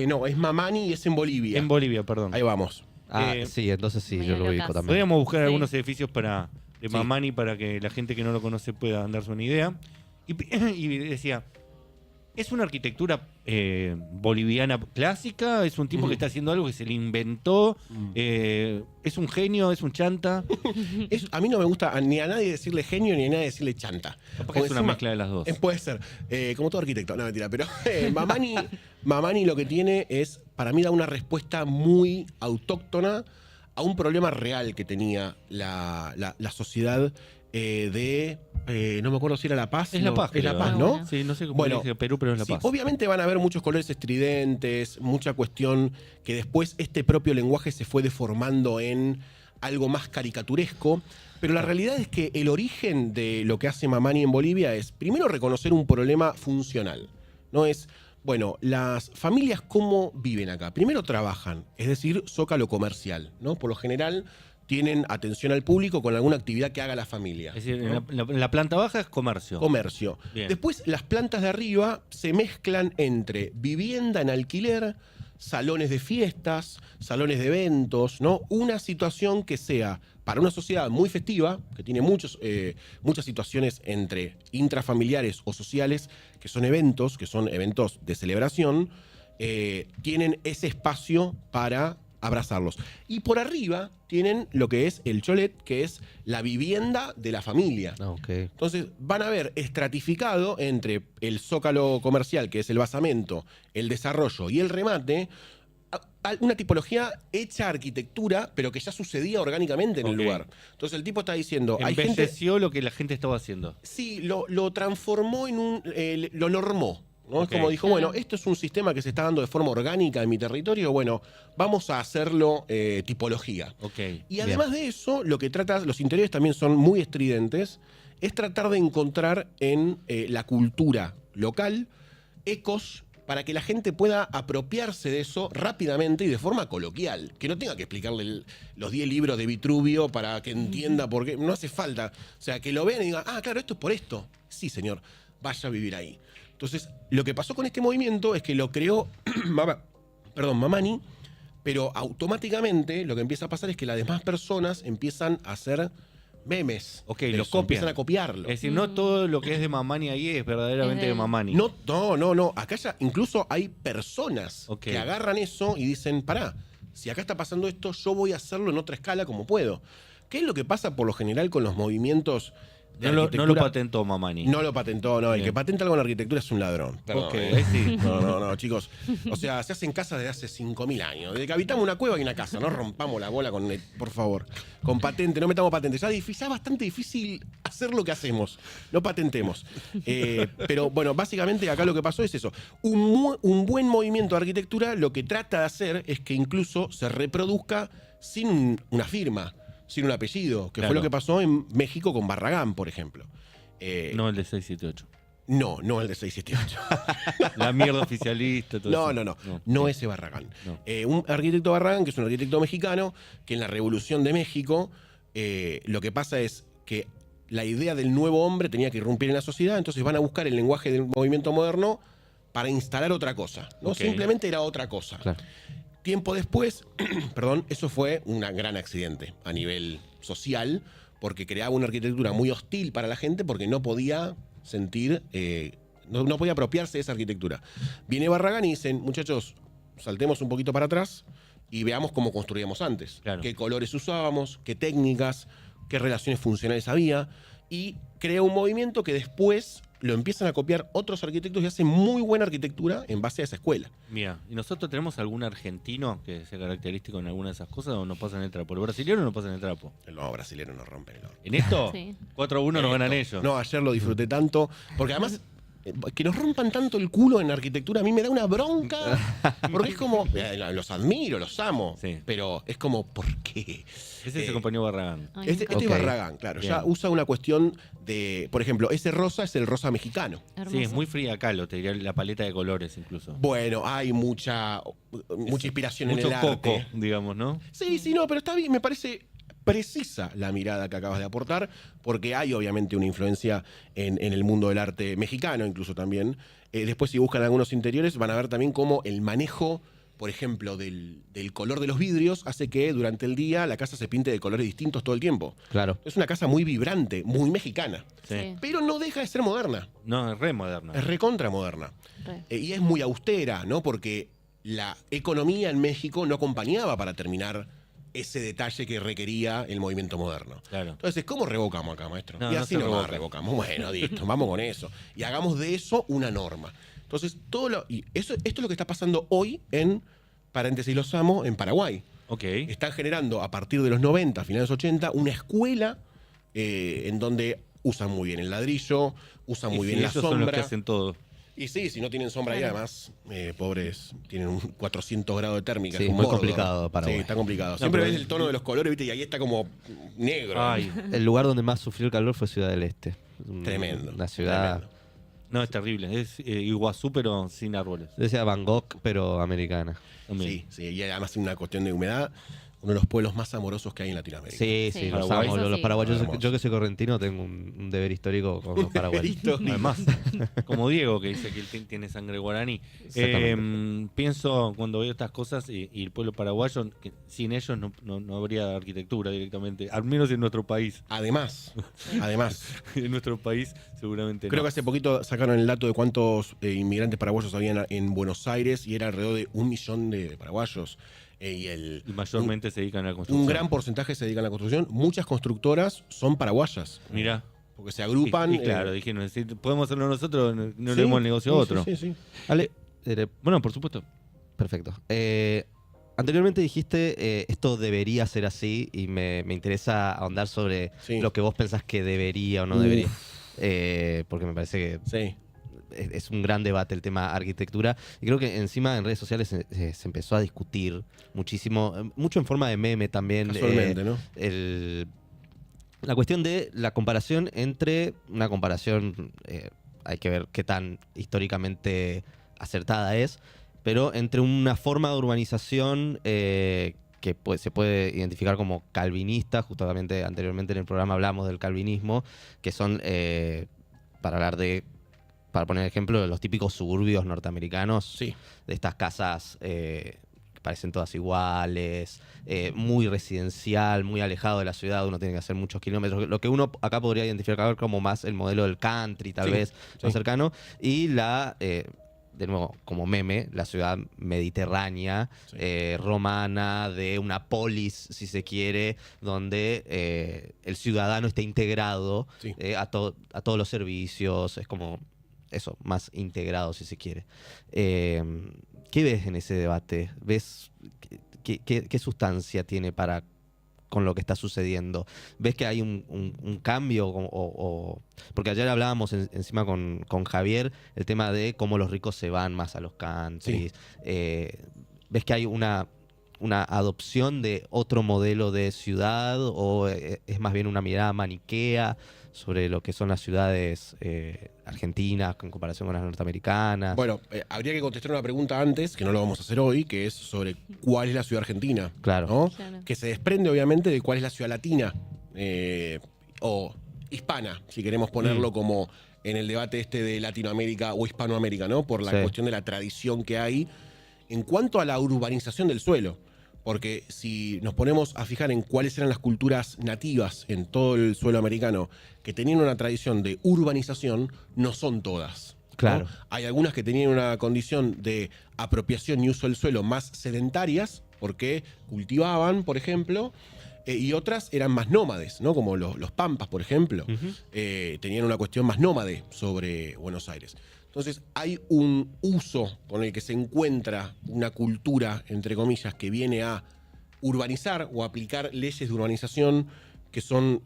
No, es Mamani y es en Bolivia.
En Bolivia, perdón.
Ahí vamos.
Ah,
Eh,
sí, entonces sí,
medio
yo lo ubico
locas.
también.
Podríamos buscar
Sí.
algunos edificios de
Sí.
Mamani para que la gente que no lo conoce pueda darse una idea. Y decía, ¿es una arquitectura boliviana clásica? ¿Es un tipo que está haciendo algo que se le inventó? ¿Es un genio? ¿Es un chanta?
A mí no me gusta ni a nadie decirle genio ni a nadie decirle chanta.
Capaz que
Porque
es una
encima-
mezcla de las dos.
Puede ser. Como todo arquitecto, no mentira. Pero Mamani lo que tiene es, para mí, da una respuesta muy autóctona a un problema real que tenía la sociedad no me acuerdo si era La Paz.
Es
¿no?
La Paz.
Es La
creo,
Paz,
¿eh?
¿no?
Sí, no sé cómo
Bueno,
le dije Perú, pero es La
Sí,
Paz.
obviamente van a haber muchos colores estridentes, mucha cuestión que después este propio lenguaje se fue deformando en algo más caricaturesco. Pero la realidad es que el origen de lo que hace Mamani en Bolivia es, primero, reconocer un problema funcional. No es, bueno, las familias cómo viven acá. Primero trabajan, es decir, zócalo comercial, ¿no? Por lo general tienen atención al público con alguna actividad que haga la familia.
Es decir,
¿no?
en la planta baja es comercio.
Comercio.
Bien.
Después, las plantas de arriba se mezclan entre vivienda en alquiler, salones de fiestas, salones de eventos, ¿no? Una situación que sea para una sociedad muy festiva, que tiene muchas situaciones entre intrafamiliares o sociales, que son eventos de celebración, tienen ese espacio para abrazarlos. Y por arriba tienen lo que es el cholet, que es la vivienda de la familia.
Ah, ok.
Entonces van a ver estratificado entre el zócalo comercial, que es el basamento, el desarrollo y el remate, una tipología hecha arquitectura, pero que ya sucedía orgánicamente en el
Ok.
lugar. Entonces el tipo está diciendo, hay gente...
Embelleció lo que la gente estaba haciendo.
Sí, lo transformó en un... lo normó. ¿no?
Ok.
Es como dijo,
Claro.
bueno, esto es un sistema que se está dando de forma orgánica en mi territorio, bueno, vamos a hacerlo tipología.
Ok.
Y además de eso, lo que trata, los interiores también son muy estridentes, es tratar de encontrar en la cultura local ecos para que la gente pueda apropiarse de eso rápidamente y de forma coloquial. Que no tenga que explicarle los 10 libros de Vitruvio para que entienda por qué. No hace falta. O sea, que lo vean y digan, ah, claro, esto es por esto. Sí, señor, vaya a vivir ahí. Entonces, lo que pasó con este movimiento es que lo creó Mamani, pero automáticamente lo que empieza a pasar es que las demás personas empiezan a hacer memes.
Ok,
de
lo
eso, empiezan
copian.
a copiarlo.
Es decir, no todo lo que es de Mamani ahí es verdaderamente
Es de
de
él.
Mamani.
No. Acá ya incluso hay personas
Ok.
que agarran eso y dicen, pará, si acá está pasando esto, yo voy a hacerlo en otra escala como puedo. ¿Qué es lo que pasa por lo general con los movimientos de
No lo
arquitectura?
patentó Mamani.
No lo patentó, no. El
Bien.
que patenta algo en arquitectura es un ladrón. Perdón,
Ok,
¿eh?
ahí sí.
No, chicos. O sea, se hacen casas desde hace 5.000 años. Desde que habitamos una cueva y una casa. No rompamos la bola con, por favor. Con patente, no metamos patente. Ya es bastante difícil hacer lo que hacemos. No patentemos. Pero bueno, básicamente acá lo que pasó es eso. Un buen movimiento de arquitectura lo que trata de hacer es que incluso se reproduzca sin una firma, sin un apellido, que
Claro.
fue lo que pasó en México con Barragán, por ejemplo.
No el de 678.
No el de 678.
La mierda oficialista. Todo
No,
eso.
no ese Barragán.
No.
Un arquitecto Barragán, que es un arquitecto mexicano, que en la Revolución de México lo que pasa es que la idea del nuevo hombre tenía que irrumpir en la sociedad, entonces van a buscar el lenguaje del movimiento moderno para instalar otra cosa. ¿no?
Ok.
Simplemente era otra cosa.
Claro.
Tiempo después, perdón, eso fue un gran accidente a nivel social, porque creaba una arquitectura muy hostil para la gente porque no podía sentir, no podía apropiarse de esa arquitectura. Viene Barragán y dicen, muchachos, saltemos un poquito para atrás y veamos cómo construíamos antes.
Claro.
Qué colores usábamos, qué técnicas, qué relaciones funcionales había. Y crea un movimiento que después lo empiezan a copiar otros arquitectos y hacen muy buena arquitectura en base a esa escuela.
Mira, ¿y nosotros tenemos algún argentino que sea característico en alguna de esas cosas o no pasa en el trapo? ¿El brasileño no pasa en el trapo?
Los brasileños nos rompen el horno.
¿En esto?
Sí.
4-1 nos ganan ellos.
No, ayer lo disfruté tanto, porque además que nos rompan tanto el culo en arquitectura a mí me da una bronca, porque es como, los admiro, los amo,
Sí.
pero es como, ¿por qué?
Ese es el compañero Barragán.
Ay,
Este
nunca-
es
Ok.
Barragán, claro, ya
Bien.
usa una cuestión de, por ejemplo, ese rosa es el rosa mexicano.
Hermoso.
Sí, es muy fría acá, te diría la paleta de colores incluso.
Bueno, hay mucha inspiración en
Mucho
el
coco,
arte.
digamos, ¿no?
Sí, no, pero está bien, me parece precisa la mirada que acabas de aportar, porque hay obviamente una influencia en el mundo del arte mexicano, incluso también. Después, si buscan algunos interiores, van a ver también cómo el manejo, por ejemplo, del color de los vidrios hace que durante el día la casa se pinte de colores distintos todo el tiempo.
Claro.
Es una casa muy vibrante, muy mexicana,
Sí.
Sí.
pero no deja de ser moderna,
No, es re moderno.
es recontra moderna.
Re.
Y es muy austera, ¿no? Porque la economía en México no acompañaba para terminar ese detalle que requería el movimiento moderno.
Claro.
Entonces, ¿cómo revocamos acá, maestro?
No,
y
no
así
se
nomás
revoca.
revocamos. Bueno, listo, vamos con eso. Y hagamos de eso una norma. Entonces, esto es lo que está pasando hoy en, paréntesis los amo, en Paraguay.
Ok.
Están generando a partir de los 90, finales 80, una escuela en donde usan muy bien el ladrillo, usan muy
Y
bien
sí,
la
ellos son los que
sombra.
hacen todo.
Y sí, si no tienen sombra ahí,
Claro.
además, pobres, tienen un 400 grados de térmica.
Sí,
es un
muy
Mordor.
complicado Paraguay.
Sí, está complicado. Siempre
pero-
ves el tono de los colores, ¿viste? Y ahí está como negro.
Ay,
El lugar donde más sufrió el calor fue Ciudad del Este.
Tremendo.
Una ciudad.
tremendo.
no, es terrible. Es Iguazú, pero sin árboles.
Decía Bangkok, pero americana.
También.
Sí, y además una cuestión de humedad, uno de los pueblos más amorosos que hay en Latinoamérica.
Sí,
Sí.
sí, los
Paraguay.
amo.
Eso
Los
sí.
paraguayos.
Hermoso.
Yo que soy correntino tengo un deber histórico con los paraguayos.
Además, como Diego que dice que él tiene sangre guaraní.
Exactamente.
Pienso cuando veo estas cosas y el pueblo paraguayo, que sin ellos no habría arquitectura directamente, al menos en nuestro país.
Además,
En nuestro país seguramente
creo
no.
que hace poquito sacaron el dato de cuántos inmigrantes paraguayos habían en Buenos Aires y era alrededor de 1 millón de paraguayos.
Y mayormente se dedican a la construcción.
Un gran porcentaje se dedican a la construcción. Muchas constructoras son paraguayas.
Mirá.
Porque se agrupan.
Y claro, dijeron, si podemos hacerlo nosotros, no
sí,
le demos el negocio a otro.
Sí.
Ale,
Bueno, por supuesto.
perfecto. Anteriormente dijiste, esto debería ser así, y me interesa ahondar sobre
Sí.
lo que vos pensás que debería o no debería. Porque me parece que
Sí.
es un gran debate el tema arquitectura, y creo que encima en redes sociales se empezó a discutir muchísimo, mucho en forma de meme también.
Casualmente, ¿no?
La cuestión de la comparación entre una comparación, hay que ver qué tan históricamente acertada es, pero entre una forma de urbanización que se puede identificar como calvinista. Justamente anteriormente en el programa hablamos del calvinismo, que son, para poner ejemplo, los típicos suburbios norteamericanos,
Sí.
de estas casas que parecen todas iguales, muy residencial, muy alejado de la ciudad, uno tiene que hacer muchos kilómetros. Lo que uno acá podría identificar como más el modelo del country, tal
Sí,
vez, más
sí.
cercano, y de nuevo, como meme, la ciudad mediterránea,
Sí.
romana, de una polis, si se quiere, donde el ciudadano está integrado
Sí.
a todos los servicios, es como eso, más integrado, si se quiere. ¿Qué ves en ese debate? ¿Ves qué sustancia tiene con lo que está sucediendo? ¿Ves que hay un cambio? Porque ayer hablábamos encima con Javier el tema de cómo los ricos se van más a los countries. ¿Ves que hay una adopción de otro modelo de ciudad, o es más bien una mirada maniquea sobre lo que son las ciudades argentinas en comparación con las norteamericanas?
Bueno, habría que contestar una pregunta antes, que no lo vamos a hacer hoy, que es sobre cuál es la ciudad argentina.
Claro.
¿No?
Claro.
Que se desprende obviamente de cuál es la ciudad latina o hispana, si queremos ponerlo como en el debate este de Latinoamérica o Hispanoamérica, ¿no? Por la
Sí.
cuestión de la tradición que hay en cuanto a la urbanización del suelo. Porque si nos ponemos a fijar en cuáles eran las culturas nativas en todo el suelo americano que tenían una tradición de urbanización, no son todas. ¿no?
Claro.
Hay algunas que tenían una condición de apropiación y uso del suelo más sedentarias, porque cultivaban, por ejemplo, y otras eran más nómades, ¿no? Como los pampas, por ejemplo. Tenían una cuestión más nómade sobre Buenos Aires. Entonces hay un uso con el que se encuentra una cultura, entre comillas, que viene a urbanizar o aplicar leyes de urbanización que son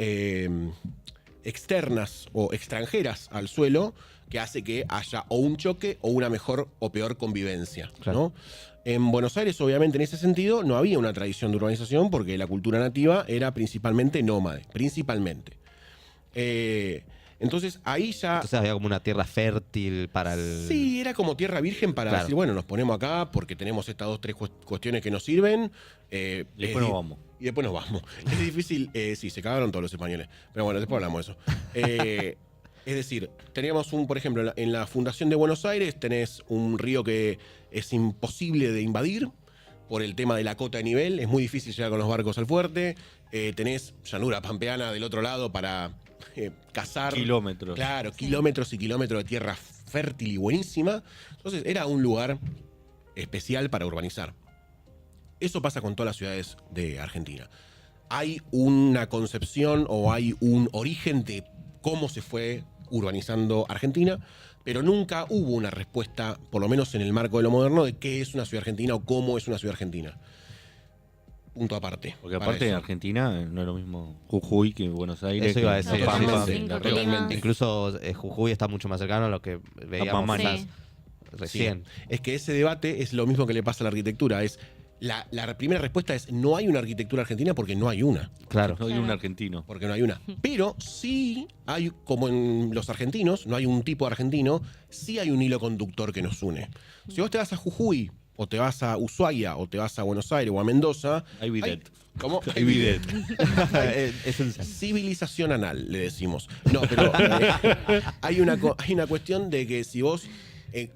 externas o extranjeras al suelo, que hace que haya o un choque o una mejor o peor convivencia.
Claro.
¿no? En Buenos Aires, obviamente, en ese sentido, no había una tradición de urbanización porque la cultura nativa era principalmente nómade, principalmente. Entonces ahí ya...
Entonces había como una tierra fértil para el...
Sí, era como tierra virgen para
Claro.
decir, bueno, nos ponemos acá porque tenemos estas 2, 3 cuestiones que nos sirven.
Después nos vamos.
Y después nos vamos. Es difícil, sí, se cagaron todos los españoles. Pero bueno, después hablamos de eso. Es decir, teníamos por ejemplo, en la Fundación de Buenos Aires tenés un río que es imposible de invadir por el tema de la cota de nivel. Es muy difícil llegar con los barcos al fuerte. Tenés llanura pampeana del otro lado para cazar.
Kilómetros.
Claro, kilómetros y kilómetros de tierra fértil y buenísima. Entonces era un lugar especial para urbanizar. Eso pasa con todas las ciudades de Argentina. Hay una concepción o hay un origen de cómo se fue urbanizando Argentina, pero nunca hubo una respuesta, por lo menos en el marco de lo moderno, de qué es una ciudad argentina o cómo es una ciudad argentina. Punto aparte.
Porque
para
aparte en
eso.
Argentina no es lo mismo Jujuy que Buenos Aires.
Eso iba a
que
decir.
Pampa,
Totalmente,
que La
totalmente.
Rioja.
Incluso Jujuy está mucho más cercano a lo que veíamos
Pampa.
quizás
Sí.
recién.
Sí. Es que ese debate es lo mismo que le pasa a la arquitectura. Es la primera respuesta es no hay una arquitectura argentina porque no hay una.
Claro.
No hay
Claro.
un argentino.
Porque no hay una. Pero sí hay, como en los argentinos, no hay un tipo argentino, sí hay un hilo conductor que nos une. Si vos te vas a Jujuy, o te vas a Ushuaia, o te vas a Buenos Aires, o a Mendoza...
Hay bidet.
¿Cómo?
Hay bidet.
Esencial.
Civilización anal, le decimos. No, pero hay una cuestión de que si vos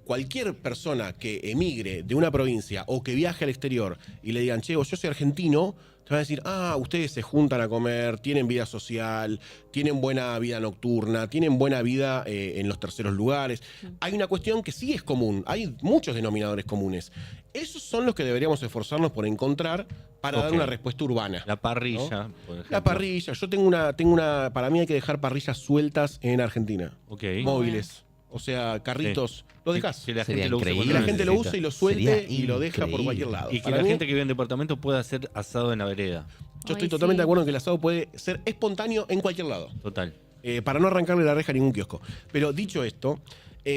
cualquier persona que emigre de una provincia o que viaje al exterior y le digan, che, yo soy argentino, te van a decir, ustedes se juntan a comer, tienen vida social, tienen buena vida nocturna, tienen buena vida en los terceros lugares. Hay una cuestión que sí es común, hay muchos denominadores comunes. Esos son los que deberíamos esforzarnos por encontrar para dar una respuesta urbana.
La parrilla,
¿no?
por ejemplo.
La parrilla. Yo tengo una. Para mí hay que dejar parrillas sueltas en Argentina.
Ok.
Móviles. O sea, carritos. Lo dejás.
Que la
Sería
gente lo use
increíble.
Que
cuando
la gente lo
necesita.
use y lo suelte
Sería
y lo deja por
increíble.
cualquier lado.
Y que
Para
la
mí,
gente que vive en departamento pueda hacer asado en la vereda.
yo estoy
Ay,
totalmente
sí.
de acuerdo en que el asado puede ser espontáneo en cualquier lado.
Total.
Para no arrancarle la reja a ningún kiosco. Pero dicho esto.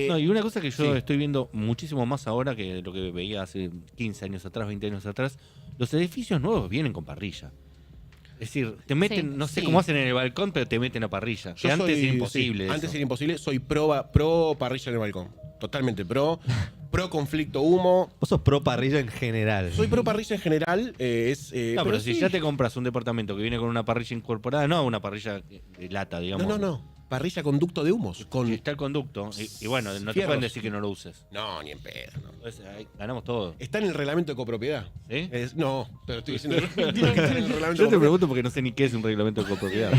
No, y una cosa que yo
sí.
estoy viendo muchísimo más ahora que lo que veía hace 15 años atrás, 20 años atrás, los edificios nuevos vienen con parrilla. Es decir, te meten,
Sí.
no sé
Sí.
cómo hacen en el balcón, pero te meten a parrilla. Que antes era imposible.
sí,
eso.
antes era imposible. Soy pro parrilla en el balcón. Totalmente pro. Pro conflicto humo.
Vos sos pro parrilla en general.
Soy pro parrilla en general.
No, pero si
sí.
ya te compras un departamento que viene con una parrilla incorporada, no una parrilla de lata, digamos.
No. Parrilla con ducto de humos.
Que está el conducto. Y bueno, no te
Fierros.
pueden decir que no lo uses.
No, ni en pedo. No.
Entonces, ahí ganamos todo.
Está en el reglamento de copropiedad.
¿Sí?
No, pero estoy diciendo que está en el reglamento de
Yo te
copropiedad.
pregunto porque no sé ni qué es un reglamento de copropiedad.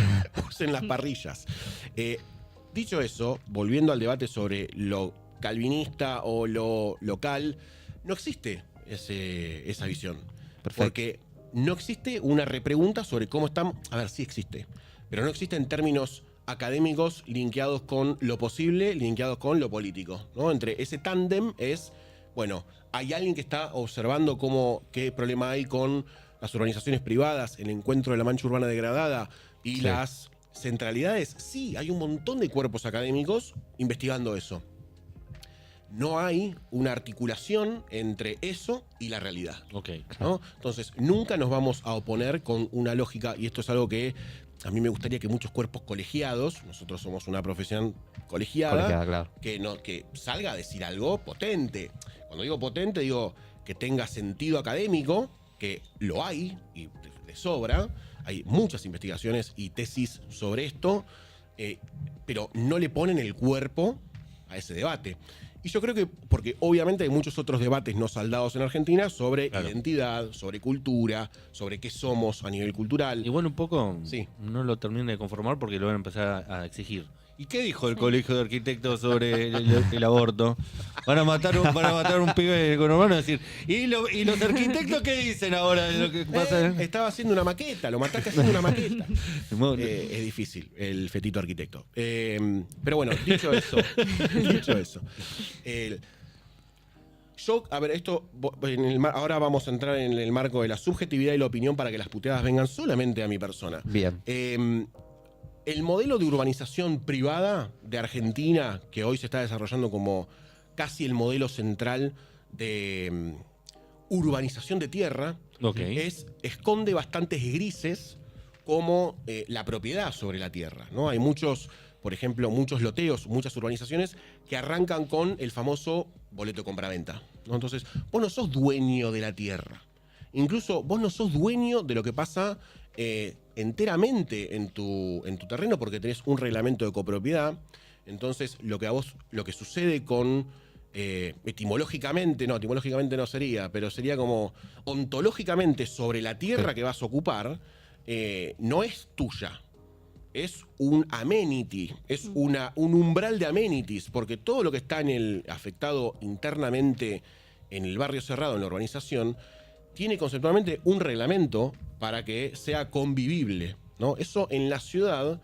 Usen las parrillas. Dicho eso, volviendo al debate sobre lo calvinista o lo local, no existe esa visión.
Perfecto.
Porque no existe una repregunta sobre cómo están. A ver, sí existe. Pero no existe en términos académicos linkeados con lo posible, linkeados con lo político, ¿no? Entre ese tándem es, bueno, hay alguien que está observando qué problema hay con las urbanizaciones privadas, el encuentro de la mancha urbana degradada y
Sí.
las centralidades. Sí, hay un montón de cuerpos académicos investigando eso. No hay una articulación entre eso y la realidad.
Ok.
¿No? Entonces, nunca nos vamos a oponer con una lógica, y esto es algo que a mí me gustaría que muchos cuerpos colegiados, nosotros somos una profesión colegiada,
Claro.
que salga a decir algo potente. Cuando digo potente, digo que tenga sentido académico, que lo hay, y de sobra. Hay muchas investigaciones y tesis sobre esto, pero no le ponen el cuerpo a ese debate. Y yo creo que, porque obviamente hay muchos otros debates no saldados en Argentina sobre
Claro.
identidad, sobre cultura, sobre qué somos a nivel cultural.
Igual un poco
Sí.
no lo terminen de conformar porque lo van a empezar a exigir. ¿Y qué dijo el Colegio de Arquitectos sobre el aborto? Van a matar un pibe con urbano y decir, ¿y los arquitectos qué dicen ahora de lo que pasa?
Estaba haciendo una maqueta, lo mataste haciendo una maqueta. Es difícil el fetito arquitecto. Pero bueno, dicho eso. A ver, ahora vamos a entrar en el marco de la subjetividad y la opinión para que las puteadas vengan solamente a mi persona.
Bien.
El modelo de urbanización privada de Argentina, que hoy se está desarrollando como casi el modelo central de urbanización de tierra,
Ok.
esconde bastantes grises como la propiedad sobre la tierra, ¿no? Hay muchos, por ejemplo, muchos loteos, muchas urbanizaciones que arrancan con el famoso boleto de compraventa, ¿no? Entonces, vos no sos dueño de la tierra. Incluso vos no sos dueño de lo que pasa enteramente en tu terreno porque tenés un reglamento de copropiedad. Entonces, lo que sucede con etimológicamente no sería, pero sería como ontológicamente sobre la tierra que vas a ocupar, no es tuya. Es un amenity, es un umbral de amenities, porque todo lo que está afectado internamente en el barrio cerrado, en la urbanización, tiene conceptualmente un reglamento para que sea convivible, ¿no? Eso en la ciudad,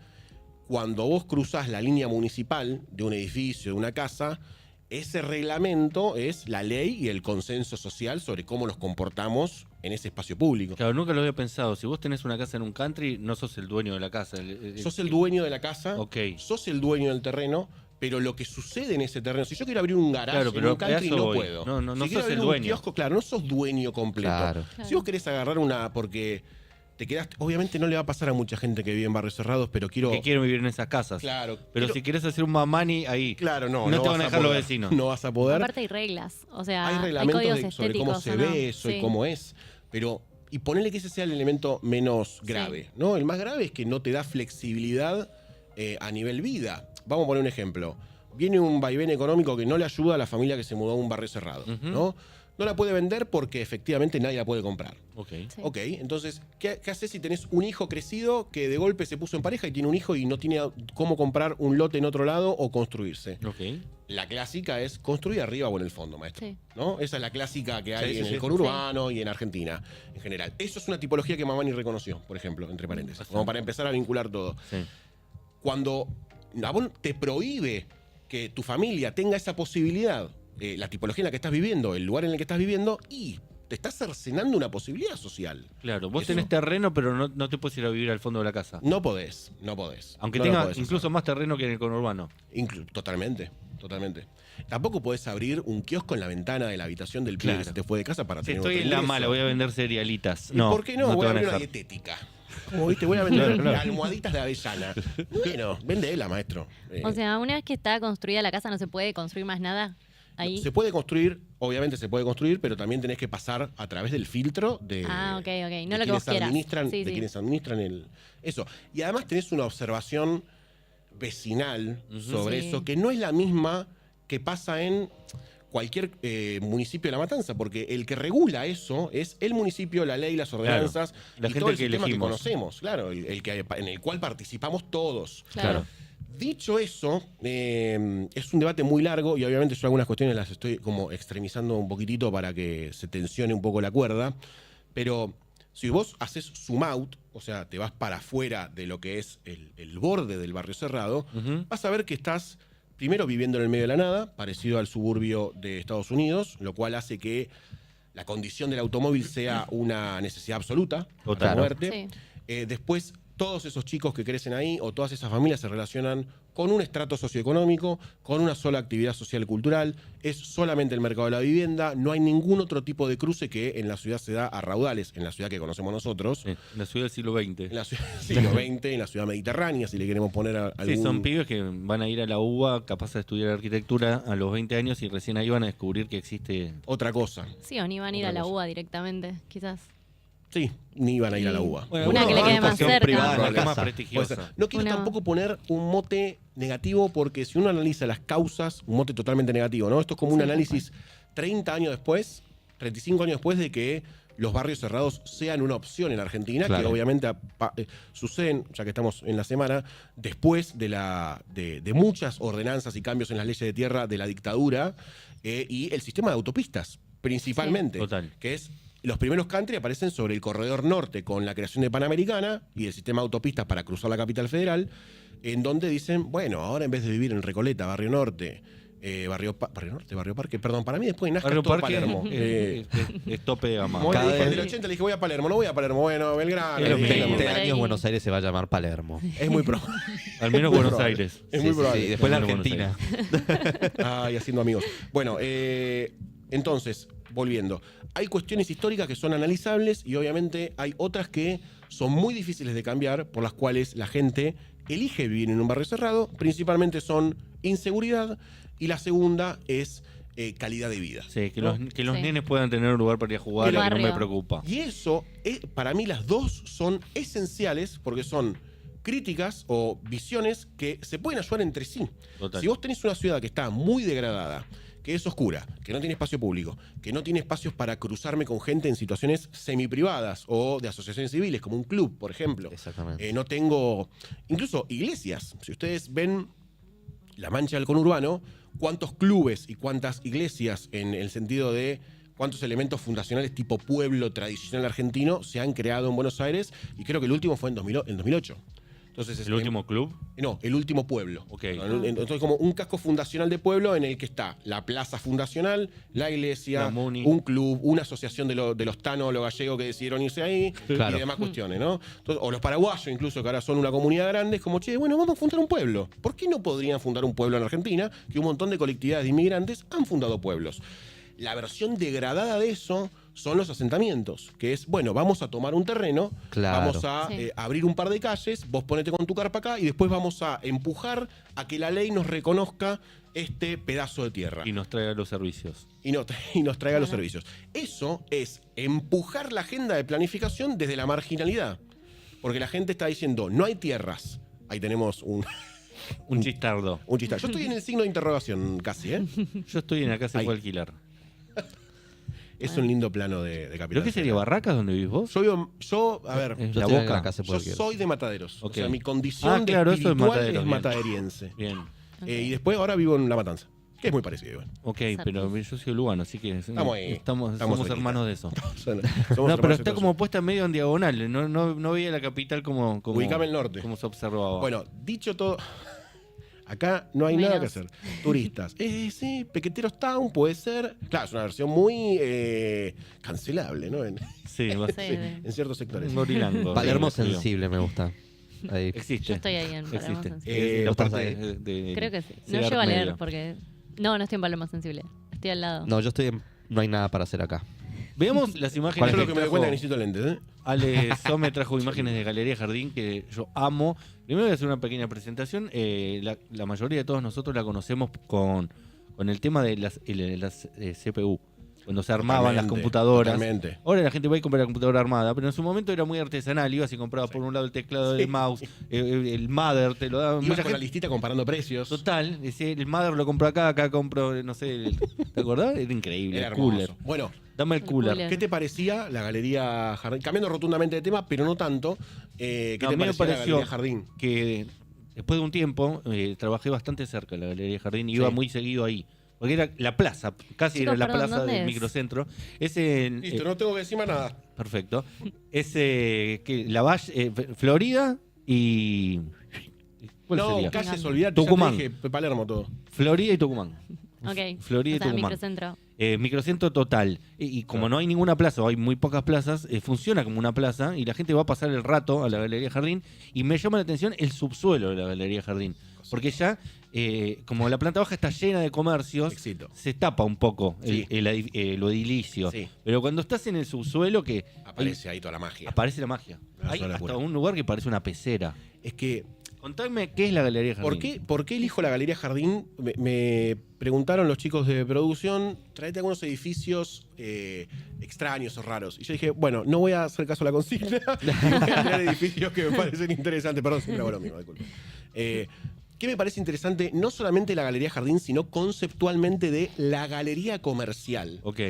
cuando vos cruzás la línea municipal de un edificio, de una casa, ese reglamento es la ley y el consenso social sobre cómo nos comportamos en ese espacio público.
Claro, nunca lo había pensado. Si vos tenés una casa en un country, no sos el dueño de la casa.
Sos el dueño de la casa,
Ok.
sos el dueño del terreno, pero lo que sucede en ese terreno, si yo quiero abrir un garaje
Claro,
en
pero
un country,
a eso
no
voy.
puedo.
No
si
sos
quiero
el
abrir un
dueño.
kiosco, claro, no sos dueño completo.
Claro.
Si vos querés agarrar porque te quedaste, obviamente no le va a pasar a mucha gente que vive en barrios cerrados, pero quiero...
Que quieren vivir en esas casas.
Claro.
Pero
quiero-
si querés hacer un mamani, ahí.
Claro, no
No te van
vas
a dejar los
poder.
vecinos.
No vas a poder.
Aparte hay reglas, o sea,
Hay
hay
reglamentos
códigos
sobre cómo
estéticos.
se
¿o no?
ve eso y
Sí.
cómo es, pero y ponerle que ese sea el elemento menos grave, ¿no? El más grave es que no te da flexibilidad a nivel vida. Vamos a poner un ejemplo. viene un vaivén económico que no le ayuda a la familia que se mudó a un barrio cerrado, ¿no? No la puede vender porque efectivamente nadie la puede comprar.
Ok.
Sí.
Ok, entonces, ¿qué haces si tenés un hijo crecido que de golpe se puso en pareja y tiene un hijo y no tiene cómo comprar un lote en otro lado o construirse?
Ok.
La clásica es construir arriba o en el fondo, maestro.
Sí.
¿No? Esa es la clásica que hay
Sí,
en
sí,
el
sí.
conurbano y en Argentina en general. Eso es una tipología que Mamani reconoció, por ejemplo, entre paréntesis, como para empezar a vincular todo.
Sí.
Cuando a vos te prohíbe que tu familia tenga esa posibilidad, la tipología en la que estás viviendo, el lugar en el que estás viviendo, y te estás cercenando una posibilidad social.
Claro, vos
Eso.
tenés terreno, pero no te puedes ir a vivir al fondo de la casa.
No podés.
Aunque
No lo
tenga
podés
incluso
hacer.
más terreno que en el conurbano.
Totalmente. Tampoco podés abrir un kiosco en la ventana de la habitación del pibe
Claro.
que se te fue de casa para
Si
tener
estoy
otro
en la
ingreso.
mala, voy a vender cerealitas.
¿Y
No,
por qué no?
te
Voy a
van
abrir una
dejar.
dietética. Como viste, voy a vender
Claro.
almohaditas de avellana. Bueno, vendela, maestro.
O sea, una vez que está construida la casa, ¿no se puede construir más nada ahí?
Se puede construir, obviamente se puede construir, pero también tenés que pasar a través del filtro de,
Ah, ok. No
de
lo que vos quieras.
administran,
Sí,
de
sí.
quienes administran eso. Y además tenés una observación vecinal sobre
Sí.
eso, que no es la misma que pasa en cualquier municipio de La Matanza, porque el que regula eso es el municipio, la ley, las ordenanzas,
La
y
gente
todo el
que
sistema que
elegimos.
conocemos, claro, en el cual participamos todos.
Claro.
Dicho eso, es un debate muy largo y obviamente yo algunas cuestiones las estoy como extremizando un poquitito para que se tensione un poco la cuerda, pero si vos haces zoom out, o sea, te vas para afuera de lo que es el borde del barrio cerrado, vas a ver que estás primero viviendo en el medio de la nada, parecido al suburbio de Estados Unidos, lo cual hace que la condición del automóvil sea una necesidad absoluta
Total.
para moverte.
Sí.
Después, todos esos chicos que crecen ahí o todas esas familias se relacionan con un estrato socioeconómico, con una sola actividad social y cultural, es solamente el mercado de la vivienda, no hay ningún otro tipo de cruce que en la ciudad se da a raudales, en la ciudad que conocemos nosotros,
Sí, en la ciudad del siglo XX.
en la ciudad del siglo XX, en la ciudad mediterránea, si le queremos poner algún...
Sí, son pibes que van a ir a la UBA capaz de estudiar arquitectura a los 20 años y recién ahí van a descubrir que existe.
Otra cosa.
Sí, o ni van a ir
Otra
a la
cosa.
UBA directamente, quizás.
Sí, ni iban a ir a la UBA.
Una que le quede más
educación
cerca.
privada en la
la más
casa.
Puede
prestigiosa.
ser. No quiero
Una-
tampoco poner un mote negativo porque si uno analiza las causas, un mote totalmente negativo, ¿no? Esto es como un
Sí, tal
análisis 30 años después, 35 años después de que los barrios cerrados sean una opción en Argentina,
Claro.
que obviamente suceden, ya que estamos en la semana, después de muchas ordenanzas y cambios en las leyes de tierra de la dictadura y el sistema de autopistas, principalmente,
Sí. Total.
que es... Los primeros country aparecen sobre el corredor norte con la creación de Panamericana y el sistema de autopistas para cruzar la capital federal, en donde dicen, bueno, ahora en vez de vivir en Recoleta, Barrio Norte, Barrio Norte, Barrio Parque, perdón, para mí después de Nazca
Barrio
es todo
Parque
Palermo.
es tope de gama.
Como le
Cada
dije,
vez-
del 80 le dije, voy a Palermo, no voy a Palermo, bueno, Belgrano.
Es lo
En
mismo.
20
Por ahí.
años Buenos Aires se va a llamar Palermo.
Es muy probable.
Al menos
Muy
Buenos
probable.
Aires.
Es muy probable.
Sí, después la
Buenos
Argentina.
Ay, haciendo amigos. Bueno, entonces, volviendo. Hay cuestiones históricas que son analizables y obviamente hay otras que son muy difíciles de cambiar, por las cuales la gente elige vivir en un barrio cerrado. Principalmente son inseguridad y la segunda es calidad de vida.
Sí, que
¿no?
los
Sí.
nenes puedan tener un lugar para ir a jugar,
El
que no me
barrio.
preocupa.
Y eso, para mí las dos son esenciales porque son críticas o visiones que se pueden ayudar entre sí.
Total.
Si vos tenés una ciudad que está muy degradada, que es oscura, que no tiene espacio público, que no tiene espacios para cruzarme con gente en situaciones semiprivadas o de asociaciones civiles, como un club, por ejemplo.
Exactamente.
No tengo, incluso iglesias. Si ustedes ven la mancha del conurbano, cuántos clubes y cuántas iglesias en el sentido de cuántos elementos fundacionales tipo pueblo tradicional argentino se han creado en Buenos Aires, y creo que el último fue en 2008. Entonces,
¿El último club?
No, el último pueblo.
Ok.
Entonces, como un casco fundacional de pueblo en el que está la plaza fundacional, la iglesia,
La Muni.
un club, una asociación de los tanos, los gallegos que decidieron irse ahí
Claro.
y demás cuestiones, ¿no? Entonces, o los paraguayos incluso, que ahora son una comunidad grande, es como, che, bueno, vamos a fundar un pueblo. ¿Por qué no podrían fundar un pueblo en Argentina? Que un montón de colectividades de inmigrantes han fundado pueblos. La versión degradada de eso son los asentamientos, que es, bueno, vamos a tomar un terreno,
Claro.
vamos a
Sí.
abrir un par de calles, vos ponete con tu carpa acá y después vamos a empujar a que la ley nos reconozca este pedazo de tierra
Y nos trae los servicios.
y nos traiga los
Claro.
servicios. Eso es empujar la agenda de planificación desde la marginalidad. Porque la gente está diciendo, no hay tierras. Ahí tenemos
Un chistardo.
Un chistardo. Yo estoy en el signo de interrogación casi, ¿eh?
Yo estoy en la casa
Ahí.
de alquilar.
Es un lindo plano de Capital.
¿Pero qué sería?
Federal.
¿Barracas donde vivís vos?
Yo, a ver,
Es
Yo
la
estoy en
Boca.
la casa de
yo
Puerquieres.
soy de Mataderos.
Ok.
O sea, mi condición
Claro, eso es
espiritual
Mataderos,
es
bien.
mataderiense.
Bien.
Y después ahora vivo en La Matanza, que es muy parecido igual.
Ok, pero yo soy Lugano, así que
Estamos ahí. Estamos
somos
cerquita.
hermanos de eso.
Somos
No, pero
hermanos
está
de
como
todos.
puesta medio en diagonal. No veía la capital como
Ubicame el norte.
como se observaba.
Bueno, dicho todo, acá no hay
No hay
nada que
nada.
hacer. Turistas. Sí, Pequeteros Town puede ser. Claro, es una versión muy cancelable, ¿no?
sí,
Sí, de-
En ciertos sectores.
un gorilango.
Palermo
sí, lo creo.
sensible me gusta. Ahí.
Existe.
Yo estoy ahí en Palermo
Existe.
Sensible.
La
¿Estás
parte
ahí?
de
Creo que sí. No
Ciudad
llego a leer
Medio.
porque... No estoy en Palermo Sensible. Estoy al lado.
No, yo estoy en... No hay nada para hacer acá.
Veamos las
Yo
imágenes
lo que me doy cuenta es que
trajo-
necesito lentes, ¿eh?
Ale So me trajo imágenes de Galería Jardín que yo amo. Primero voy a hacer una pequeña presentación. La mayoría de todos nosotros la conocemos con el tema de las CPU. Cuando se armaban las
Totalmente,
computadoras.
Totalmente.
Ahora la gente va y compra la computadora armada, pero en su momento era muy artesanal. Ibas y comprabas por un lado el teclado,
Sí.
el mouse, el mother, te lo daban.
Ibas
Mucha
con la
gente-
listita comparando precios.
Total, decía, el mother lo compro acá compro, no sé, ¿te acordás? Era increíble,
Era
el
hermoso.
cooler.
Bueno,
Dame el
El
cooler.
cooler.
¿qué te parecía la Galería Jardín? Cambiando rotundamente de tema, pero no tanto. ¿Qué
No,
te
a mí me
pareció la
pareció
Galería Jardín?
que después de un tiempo trabajé bastante cerca de la Galería Jardín y iba
Sí.
muy seguido ahí. Porque era la plaza, casi
Chicos,
era la
perdón,
plaza
¿dónde
del
es?
microcentro. Ese,
Listo, no tengo que decir más nada.
perfecto. Ese, que la Valle, Florida y... ¿Cuál
No,
sería?
calles, olvidate.
Tucumán.
Ya te dije, Palermo todo.
Florida y Tucumán.
Ok.
Florida
O
y
sea,
Tucumán.
microcentro.
Microcentro total. Y como no hay ninguna plaza o hay muy pocas plazas, funciona como una plaza y la gente va a pasar el rato a la Galería Jardín. Y me llama la atención el subsuelo de la Galería Jardín. Porque ya, como la planta baja está llena de comercios,
Éxito.
se tapa un poco
Sí.
lo edilicio.
Sí.
Pero cuando estás en el subsuelo, que
Aparece ahí toda la magia.
aparece la magia.
Ah,
Hay
es una
hasta
locura.
un lugar que parece una pecera.
Es que,
Contadme qué es la Galería Jardín.
¿por qué elijo la Galería Jardín? Me preguntaron los chicos de producción, tráete algunos edificios extraños o raros. Y yo dije, bueno, no voy a hacer caso a la consigna. Voy a traer edificios que me parecen interesantes. Perdón, siempre hago lo mismo, disculpe. ¿Qué me parece interesante? No solamente la Galería Jardín, sino conceptualmente de la galería comercial.
Ok.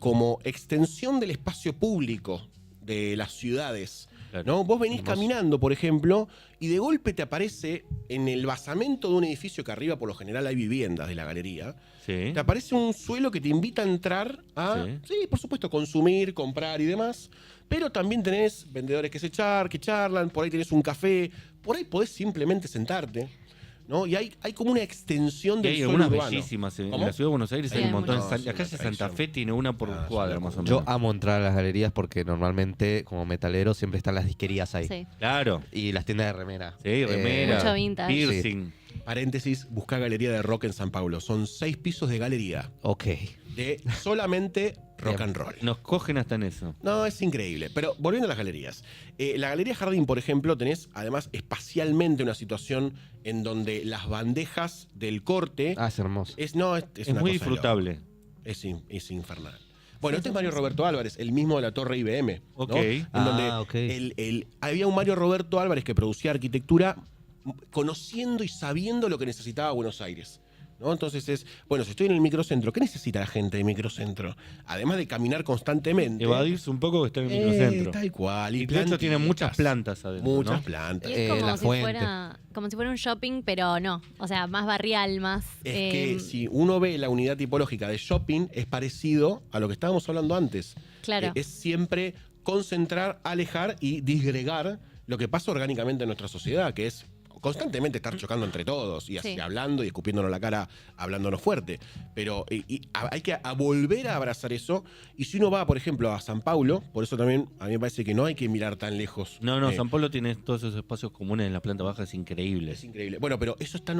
Como extensión del espacio público de las ciudades.
Claro.
¿No? Vos venís
Hermoso.
caminando, por ejemplo, y de golpe te aparece en el basamento de un edificio que arriba por lo general hay viviendas de la galería,
Sí.
te aparece un suelo que te invita a entrar a,
Sí.
sí, por supuesto, consumir, comprar y demás, pero también tenés vendedores que charlan, por ahí tenés un café, por ahí podés simplemente sentarte, ¿no? Y hay como una extensión
Y
del
hay
suelo
algunas
urbano.
bellísimas. En
¿Cómo?
la ciudad de Buenos Aires
Sí,
hay un
hay
montón.
muchas.
La
No, es
calle
una
Santa
tradición.
Fe tiene una por
Ah,
cuadra,
es una
más o menos.
Yo amo entrar a las galerías porque normalmente, como metalero, siempre están las disquerías ahí.
Sí.
Claro.
Y las tiendas de remera.
Sí, remera.
Mucho vintage.
Piercing.
Paréntesis, buscá Galería de Rock en San Pablo. Son 6 pisos de galería
Ok.
de solamente rock
Bien.
and roll.
Nos cogen hasta en eso.
No, es increíble. Pero volviendo a las galerías. La Galería Jardín, por ejemplo, tenés además espacialmente una situación en donde las bandejas del corte
Ah, es hermoso.
es
Es
una
muy
cosa de loco.
disfrutable.
Es infernal. Bueno, este es Mario Roberto Álvarez, el mismo de la Torre IBM. ¿no?
Ok.
En donde
Ok.
había un Mario Roberto Álvarez que producía arquitectura conociendo y sabiendo lo que necesitaba Buenos Aires. ¿No? Entonces bueno, si estoy en el microcentro, ¿qué necesita la gente de microcentro? Además de caminar constantemente.
Evadirse un poco que está en el microcentro.
Tal cual.
Y de hecho tiene muchas plantas adentro.
Muchas
¿no?
plantas.
Y es como
La
si
Fuente.
fuera un shopping, pero no. O sea, más barrial, más...
Es que si uno ve la unidad tipológica de shopping, es parecido a lo que estábamos hablando antes.
Claro.
Es siempre concentrar, alejar y disgregar lo que pasa orgánicamente en nuestra sociedad, que es constantemente estar chocando entre todos y así
Sí.
hablando y escupiéndonos la cara, hablándonos fuerte. Pero hay que volver a abrazar eso. Y si uno va, por ejemplo, a San Paulo, por eso también a mí me parece que no hay que mirar tan lejos.
No,
Eh,
San Pablo tiene todos esos espacios comunes en la planta baja, es increíble.
Es increíble. Bueno, pero eso está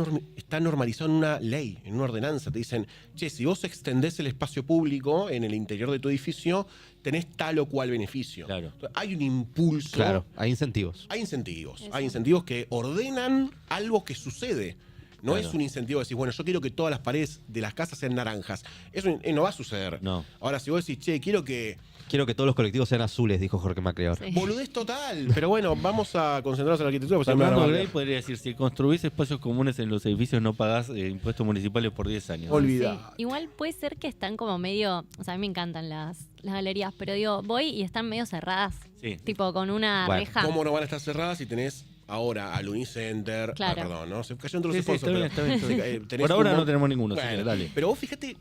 normalizado en una ley, en una ordenanza. Te dicen, che, si vos extendés el espacio público en el interior de tu edificio, tenés tal o cual beneficio.
Claro.
Entonces, hay un impulso.
Claro, hay incentivos.
Hay incentivos.
Eso.
Hay incentivos que ordenan algo que sucede. No
Claro.
es un incentivo de decir, bueno, yo quiero que todas las paredes de las casas sean naranjas. Eso no va a suceder.
No.
Ahora, si vos decís, che, quiero que...
Quiero que todos los colectivos sean azules, dijo Jorge Macri.
Sí.
Boludez total. Pero bueno, vamos a concentrarnos en la arquitectura. Pues a mí me van a
Fernando
bardear.
Gray podría decir, si construís espacios comunes en los edificios no pagás impuestos municipales por 10 años.
Olvidá.
Sí. Igual puede ser que están como medio, o sea, a mí me encantan las galerías, pero digo, voy y están medio cerradas,
Sí.
tipo con una
Bueno,
reja.
¿Cómo no van a estar cerradas si tenés ahora al Unicenter?
Claro.
Perdón, ¿no? Se cayó entre los
Sí, sí,
sponsors,
está bien,
pero-
está bien.
tenés
Por ahora
un
no
mon-
tenemos ninguno, así
Bueno,
que dale.
pero vos fíjate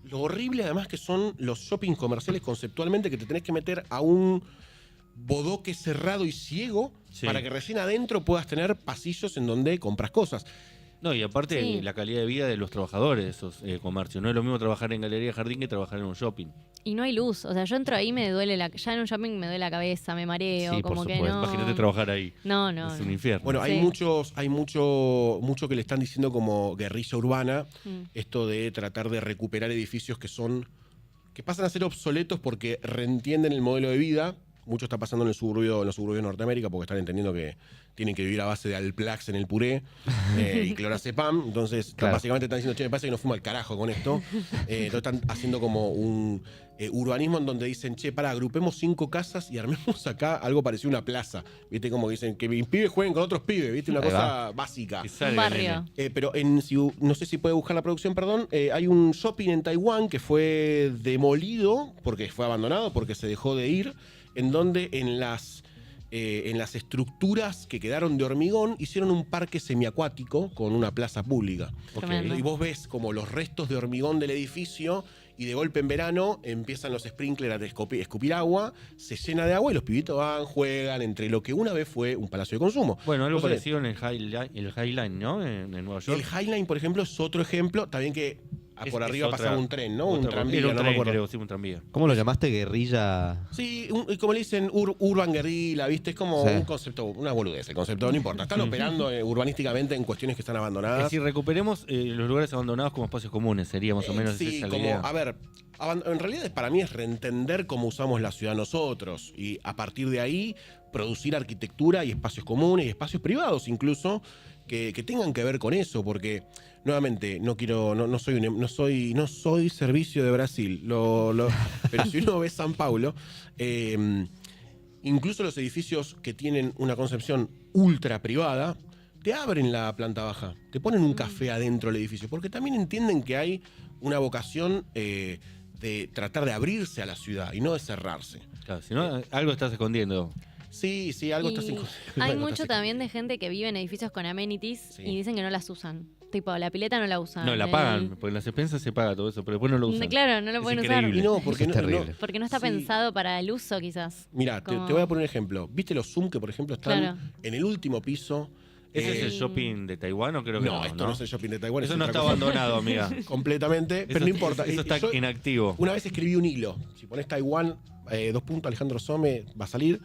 lo horrible además que son los shopping comerciales conceptualmente, que te tenés que meter a un bodoque cerrado y ciego
Sí.
para que recién adentro puedas tener pasillos en donde compras cosas.
No, y aparte
Sí.
la calidad de vida de los trabajadores de esos comercios. No es lo mismo trabajar en Galería Jardín que trabajar en un shopping.
Y no hay luz, o sea, yo entro ahí me duele ya en un shopping me duele la cabeza, me mareo,
Sí, por
como que
supuesto.
no.
Imagínate trabajar ahí.
No, no.
Es un
no.
infierno.
Bueno, hay
Sí.
mucho que le están diciendo como guerrilla urbana,
Mm.
esto de tratar de recuperar edificios que pasan a ser obsoletos porque reentienden el modelo de vida. Mucho está pasando en los suburbios de Norteamérica porque están entendiendo que tienen que vivir a base de Alplax en el puré y clorazepam. Entonces,
Claro.
básicamente están diciendo, che, me parece que nos fuma el carajo con esto. Entonces están haciendo como un urbanismo en donde dicen, che, agrupemos 5 casas y armemos acá algo parecido a una plaza. ¿Viste? Como dicen, que mis pibes jueguen con otros pibes, ¿viste? Una
Ahí
cosa básica.
Que
Un
salga el
barrio.
nene.
Pero no sé si puede buscar la producción, perdón. Hay un shopping en Taiwán que fue demolido porque fue abandonado, porque se dejó de ir, en donde en las estructuras que quedaron de hormigón hicieron un parque semiacuático con una plaza pública.
Tremendo.
Y vos ves como los restos de hormigón del edificio y de golpe en verano empiezan los sprinklers a escupir agua, se llena de agua y los pibitos van, juegan entre lo que una vez fue un palacio de consumo.
Bueno, algo
Entonces,
parecido en el Highline, ¿no? En Nueva York.
el Highline, por ejemplo, es otro ejemplo, también que por arriba
otra-
pasaba un tren, ¿no? Un
otra-
tranvía,
era un
no me
tren,
acuerdo.
creo, sí, un tranvía.
¿Cómo lo llamaste? Guerrilla.
Sí, como le dicen, urban guerrilla, ¿viste? Es como
Sí.
un concepto, una boludez, el concepto, no importa. Están operando urbanísticamente en cuestiones que están abandonadas.
Si recuperemos los lugares abandonados como espacios comunes, sería más o menos
Sí,
esa la
como,
idea.
a ver, en realidad para mí es reentender cómo usamos la ciudad nosotros y a partir de ahí producir arquitectura y espacios comunes y espacios privados incluso que tengan que ver con eso, porque nuevamente no soy servicio de Brasil, pero si uno ve San Paulo, incluso los edificios que tienen una concepción ultra privada, te abren la planta baja, te ponen un café adentro del edificio, porque también entienden que hay una vocación de tratar de abrirse a la ciudad y no de cerrarse.
Claro, si no, algo estás escondiendo.
Sí, algo está sin...
Hay
algo
mucho
está sin-
también de gente que vive en edificios con amenities
Sí.
y dicen que no las usan. Tipo, la pileta no la usan.
No, la
el-
pagan, porque en las expensas se paga todo eso, pero después no lo usan.
Claro, no lo
Es
pueden
increíble.
Y
usar.
no, porque
Eso es terrible.
Porque no está
Sí.
pensado para el uso, quizás.
Mira,
Como-
te voy a poner un ejemplo. ¿Viste los Zoom que, por ejemplo, están
Claro.
en el último piso?
¿Ese es el
Sí.
shopping de Taiwán o creo que no?
No, esto no es el shopping de Taiwán.
Eso
es
no
otra
está
cosa.
abandonado, amiga.
Completamente, pero
Eso-
no importa.
Eso está
Yo
inactivo.
una vez escribí un hilo. Si pones Taiwán, 2 puntos, Alejandro Some, va a salir.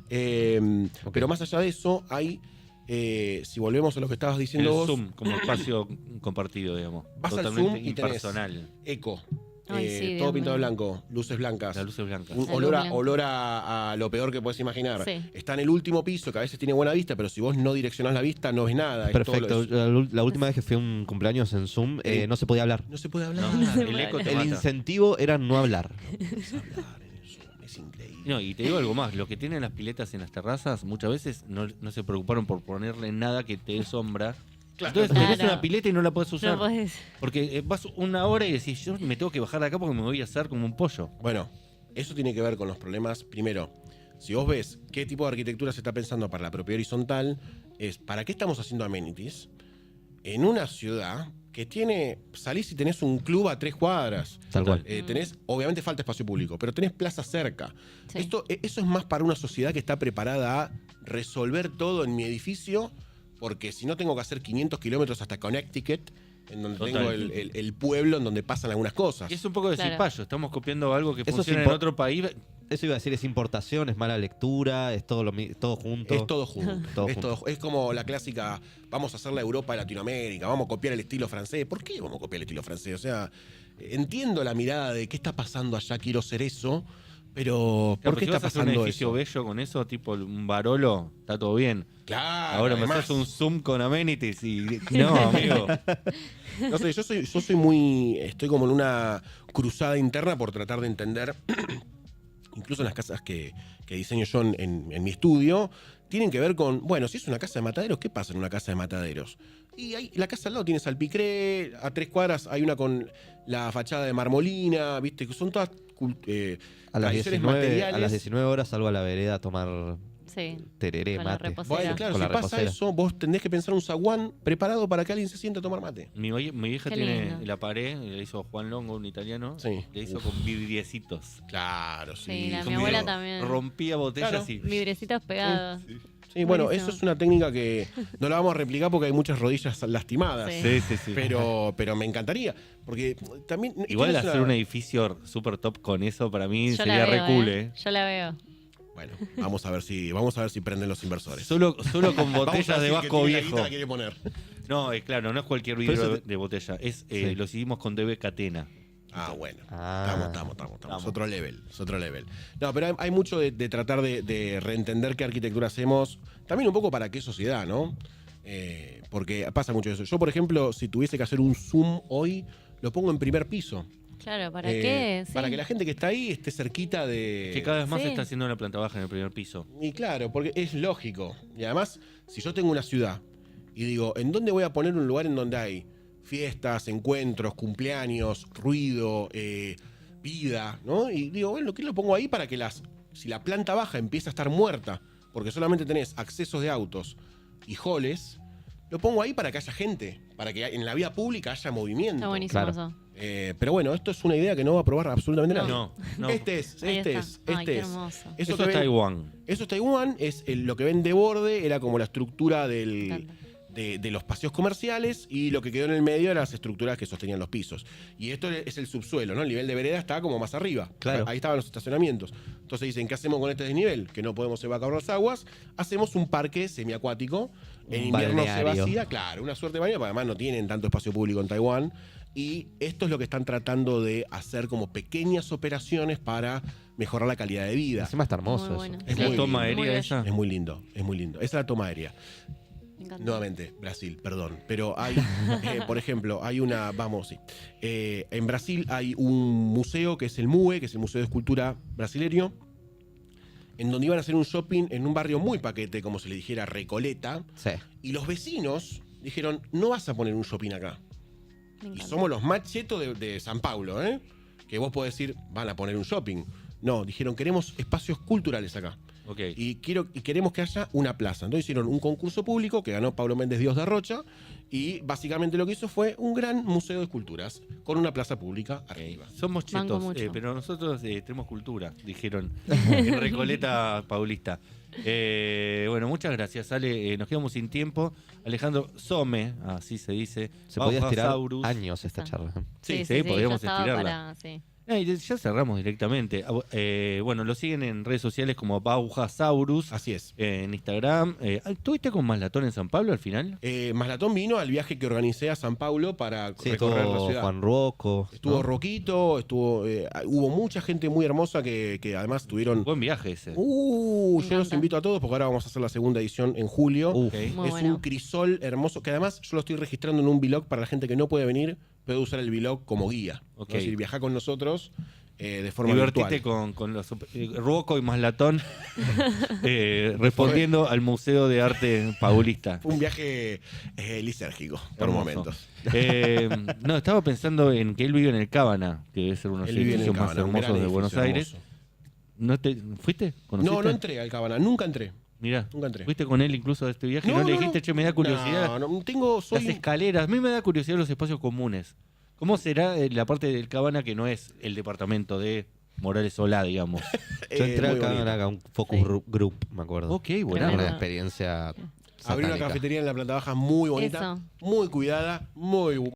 Pero más allá de eso, hay, si volvemos a lo que estabas
En
diciendo
el
vos,
Zoom, como espacio compartido, digamos.
Vas al
Totalmente
Zoom y tenés-
impersonal.
eco.
Ay, sí,
todo
Dios
pintado de
mío.
blanco, luces blancas.
Las luces blancas.
Un
La
olor,
luz
a,
blanca.
olor a lo peor que puedes imaginar.
Sí.
Está en el último piso, que a veces tiene buena vista, pero si vos no direccionás la vista, no ves nada. Es todo
Perfecto.
lo-
La última vez que fui a un cumpleaños en Zoom,
Sí.
no se podía hablar.
no se puede hablar.
No,
se
el
puede
eco te
El
mata.
incentivo era no hablar.
Es increíble.
No, y te digo algo más, los que tienen las piletas en las terrazas muchas veces no se preocuparon por ponerle nada que te dé sombra.
Claro.
Entonces tenés
Claro.
una pileta y no la puedes usar.
No podés.
Porque vas una hora y decís, yo me tengo que bajar de acá porque me voy a hacer como un pollo.
Bueno, eso tiene que ver con los problemas. Primero, si vos ves qué tipo de arquitectura se está pensando para la propiedad horizontal, es ¿para qué estamos haciendo amenities en una ciudad que salís y tenés un club a 3 cuadras?
Tal cual.
Tenés, obviamente falta espacio público, pero tenés plaza cerca.
Sí.
Eso es más para una sociedad que está preparada a resolver todo en mi edificio, porque si no tengo que hacer 500 kilómetros hasta Connecticut, en donde
Total.
tengo el pueblo en donde pasan algunas cosas.
Y es un poco de
Claro.
cipayo, estamos copiando algo que
Eso es
funciona en
impo-
otro país.
Eso iba a decir, es importación, es mala lectura, es todo todo junto.
Es todo junto.
Todo
es,
junto.
es como la clásica, vamos a hacer la Europa de Latinoamérica, vamos a copiar el estilo francés. ¿Por qué vamos a copiar el estilo francés? O sea, entiendo la mirada de qué está pasando allá, quiero ser eso, Pero,
Claro,
¿por qué
si
está
vas a hacer un
pasando
edificio
eso?
bello con eso, tipo un Barolo, está todo bien.
Claro,
Ahora me
además,
haces un Zoom con amenities y... No, amigo.
no sé, yo soy muy... Estoy como en una cruzada interna por tratar de entender, incluso en las casas que diseño yo en mi estudio, tienen que ver con, bueno, si es una casa de mataderos, ¿qué pasa en una casa de mataderos? Y ahí, la casa al lado tiene Salpicré, a 3 cuadras hay una con la fachada de Marmolina, ¿viste? Que son todas
A las
tradiciones
19,
materiales.
a las 19 horas salgo a la vereda a tomar
Sí.
tereré,
Con la
mate.
reposera.
Bueno, claro,
Con
si
la
pasa
reposera.
eso, vos tenés que pensar un zaguán preparado para que alguien se siente a tomar mate.
Mi vieja
Qué
tiene
lindo.
la pared, le hizo Juan Longo, un italiano,
Sí.
le hizo
Uf.
con vidriecitos.
Claro, sí.
Sí, la
Con
mi abuela
vidrio.
también.
Rompía botellas
Claro.
y...
Vidrecitos pegados.
Sí, bueno,
Buenísimo.
eso es una técnica que no la vamos a replicar porque hay muchas rodillas lastimadas.
Sí.
Sí.
Pero me encantaría. Porque también.
Igual
esto no es
hacer un
una-
edificio super top con eso para mí
Yo
sería
la
re
veo,
cool,
Yo la veo.
Bueno, vamos a ver si prenden los inversores.
Solo con
Vamos a
botellas
ver
de
si el que
vasco
tiene la
viejo.
guita la quiere poner.
No, claro, no es cualquier
Pero
vidrio
eso
de botella. Es,
Sí.
lo hicimos con DB Catena.
Ah, bueno.
Ah.
Estamos.
Vamos.
Es otro level. No, pero hay mucho de tratar de reentender qué arquitectura hacemos. También un poco para qué sociedad, ¿no? Porque pasa mucho eso. Yo, por ejemplo, si tuviese que hacer un Zoom hoy, lo pongo en primer piso.
Claro, ¿para qué? Sí.
Para que la gente que está ahí esté cerquita de...
Que cada vez más
Sí.
se está haciendo una planta baja en el primer piso.
Y claro, porque es lógico. Y además, si yo tengo una ciudad y digo, ¿en dónde voy a poner un lugar en donde hay fiestas, encuentros, cumpleaños, ruido, vida, ¿no? Y digo, bueno, ¿qué lo pongo ahí para que si la planta baja empieza a estar muerta, porque solamente tenés accesos de autos y halls, lo pongo ahí para que haya gente, para que en la vía pública haya movimiento.
Está buenísimo
Claro.
eso.
Pero bueno, esto es una idea que no va a probar absolutamente nadie.
No.
Este es.
Ahí está. Ay, qué hermoso.
Eso
que
es
ven-
Taiwán.
Eso es Taiwán, lo que ven de borde era como la estructura
Me encanta.
de los paseos comerciales y lo que quedó en el medio eran las estructuras que sostenían los pisos. Y esto es el subsuelo, ¿no? El nivel de vereda está como más arriba.
Claro.
Ahí estaban los estacionamientos. Entonces dicen, ¿qué hacemos con este desnivel? Que no podemos evacuar las aguas. Hacemos un parque semiacuático. En
Un
invierno se
balneario.
vacía, claro, una suerte de baño, porque además no tienen tanto espacio público en Taiwán. Y esto es lo que están tratando de hacer como pequeñas operaciones para mejorar la calidad de vida.
Encima está hermoso
Muy
eso.
bueno.
¿Es
Sí.
la
Muy
toma
lindo. Muy
aérea
bello.
esa?
Es muy lindo, es muy lindo. Esa es la toma aérea.
Me encanta.
Nuevamente, Brasil, perdón. Pero hay, por ejemplo, en Brasil hay un museo que es el MUE, que es el Museo de Escultura Brasileño, en donde iban a hacer un shopping en un barrio muy paquete, como se le dijera, Recoleta,
Sí.
y los vecinos dijeron, no vas a poner un shopping acá.
Me
Y
encanta.
somos los más chetos de San Paulo, ¿eh? Que vos podés decir, van a poner un shopping. No, dijeron, queremos espacios culturales acá.
Ok.
Y queremos que haya una plaza. Entonces hicieron un concurso público que ganó Pablo Méndez Dios de Rocha y básicamente lo que hizo fue un gran museo de esculturas con una plaza pública arriba.
Somos
Banco
chetos,
mucho.
pero nosotros tenemos cultura, dijeron en Recoleta Paulista. Bueno, muchas gracias, Ale. Nos quedamos sin tiempo. Alejandro Some, así se dice.
Se podía estirar
Bauhasaurus.
años esta
Ah.
charla.
Sí,
ya
podríamos
estaba
estirarla.
sí.
Ya cerramos directamente. Bueno, lo siguen en redes sociales como Bauhasaurus.
Así es.
En Instagram. ¿Tuviste con Maslatón en San Pablo al final?
Maslatón vino al viaje que organicé a San Paulo para
Sí,
recorrer la
estuvo
ciudad.
Juan Rocco.
Estuvo
¿no?
Roquito, hubo mucha gente muy hermosa que además tuvieron...
Buen viaje ese.
Me
yo los
encanta.
invito a todos porque ahora vamos a hacer la segunda edición en julio.
Uf.
Ok.
Muy
Es
bueno.
un crisol hermoso que además yo lo estoy registrando en un vlog para la gente que no puede venir, puede usar el vlog como guía.
Ok.
Es decir, viajar con nosotros de forma
Divertite
virtual.
con los Ruoco y Maslatón respondiendo al Museo de Arte Paulista.
Fue un viaje lisérgico por
Hermoso.
momentos.
No, estaba pensando en que él vive en el Cábana, que debe ser uno de los
Él vive en el
edificios más
Cábana, un
hermosos
gran
de Buenos
edificio
Aires.
hermoso.
¿No ¿Fuiste? ¿Conociste?
No entré al Cabana, nunca entré.
Mirá,
Nunca entré.
¿fuiste con él incluso de este viaje? ¿No, le dijiste, che, me da curiosidad?
No, tengo,
Las
soy...
escaleras, a mí me da curiosidad los espacios comunes. ¿Cómo será la parte del Cabana que no es el departamento de Morales Solá, digamos?
Yo entré
muy
acá
bonito.
a un focus
Sí.
group, me acuerdo.
Ok,
Era
bueno.
una
Tremendo.
experiencia
Abrí una
satánica.
cafetería en la planta baja muy bonita,
Eso.
muy cuidada, muy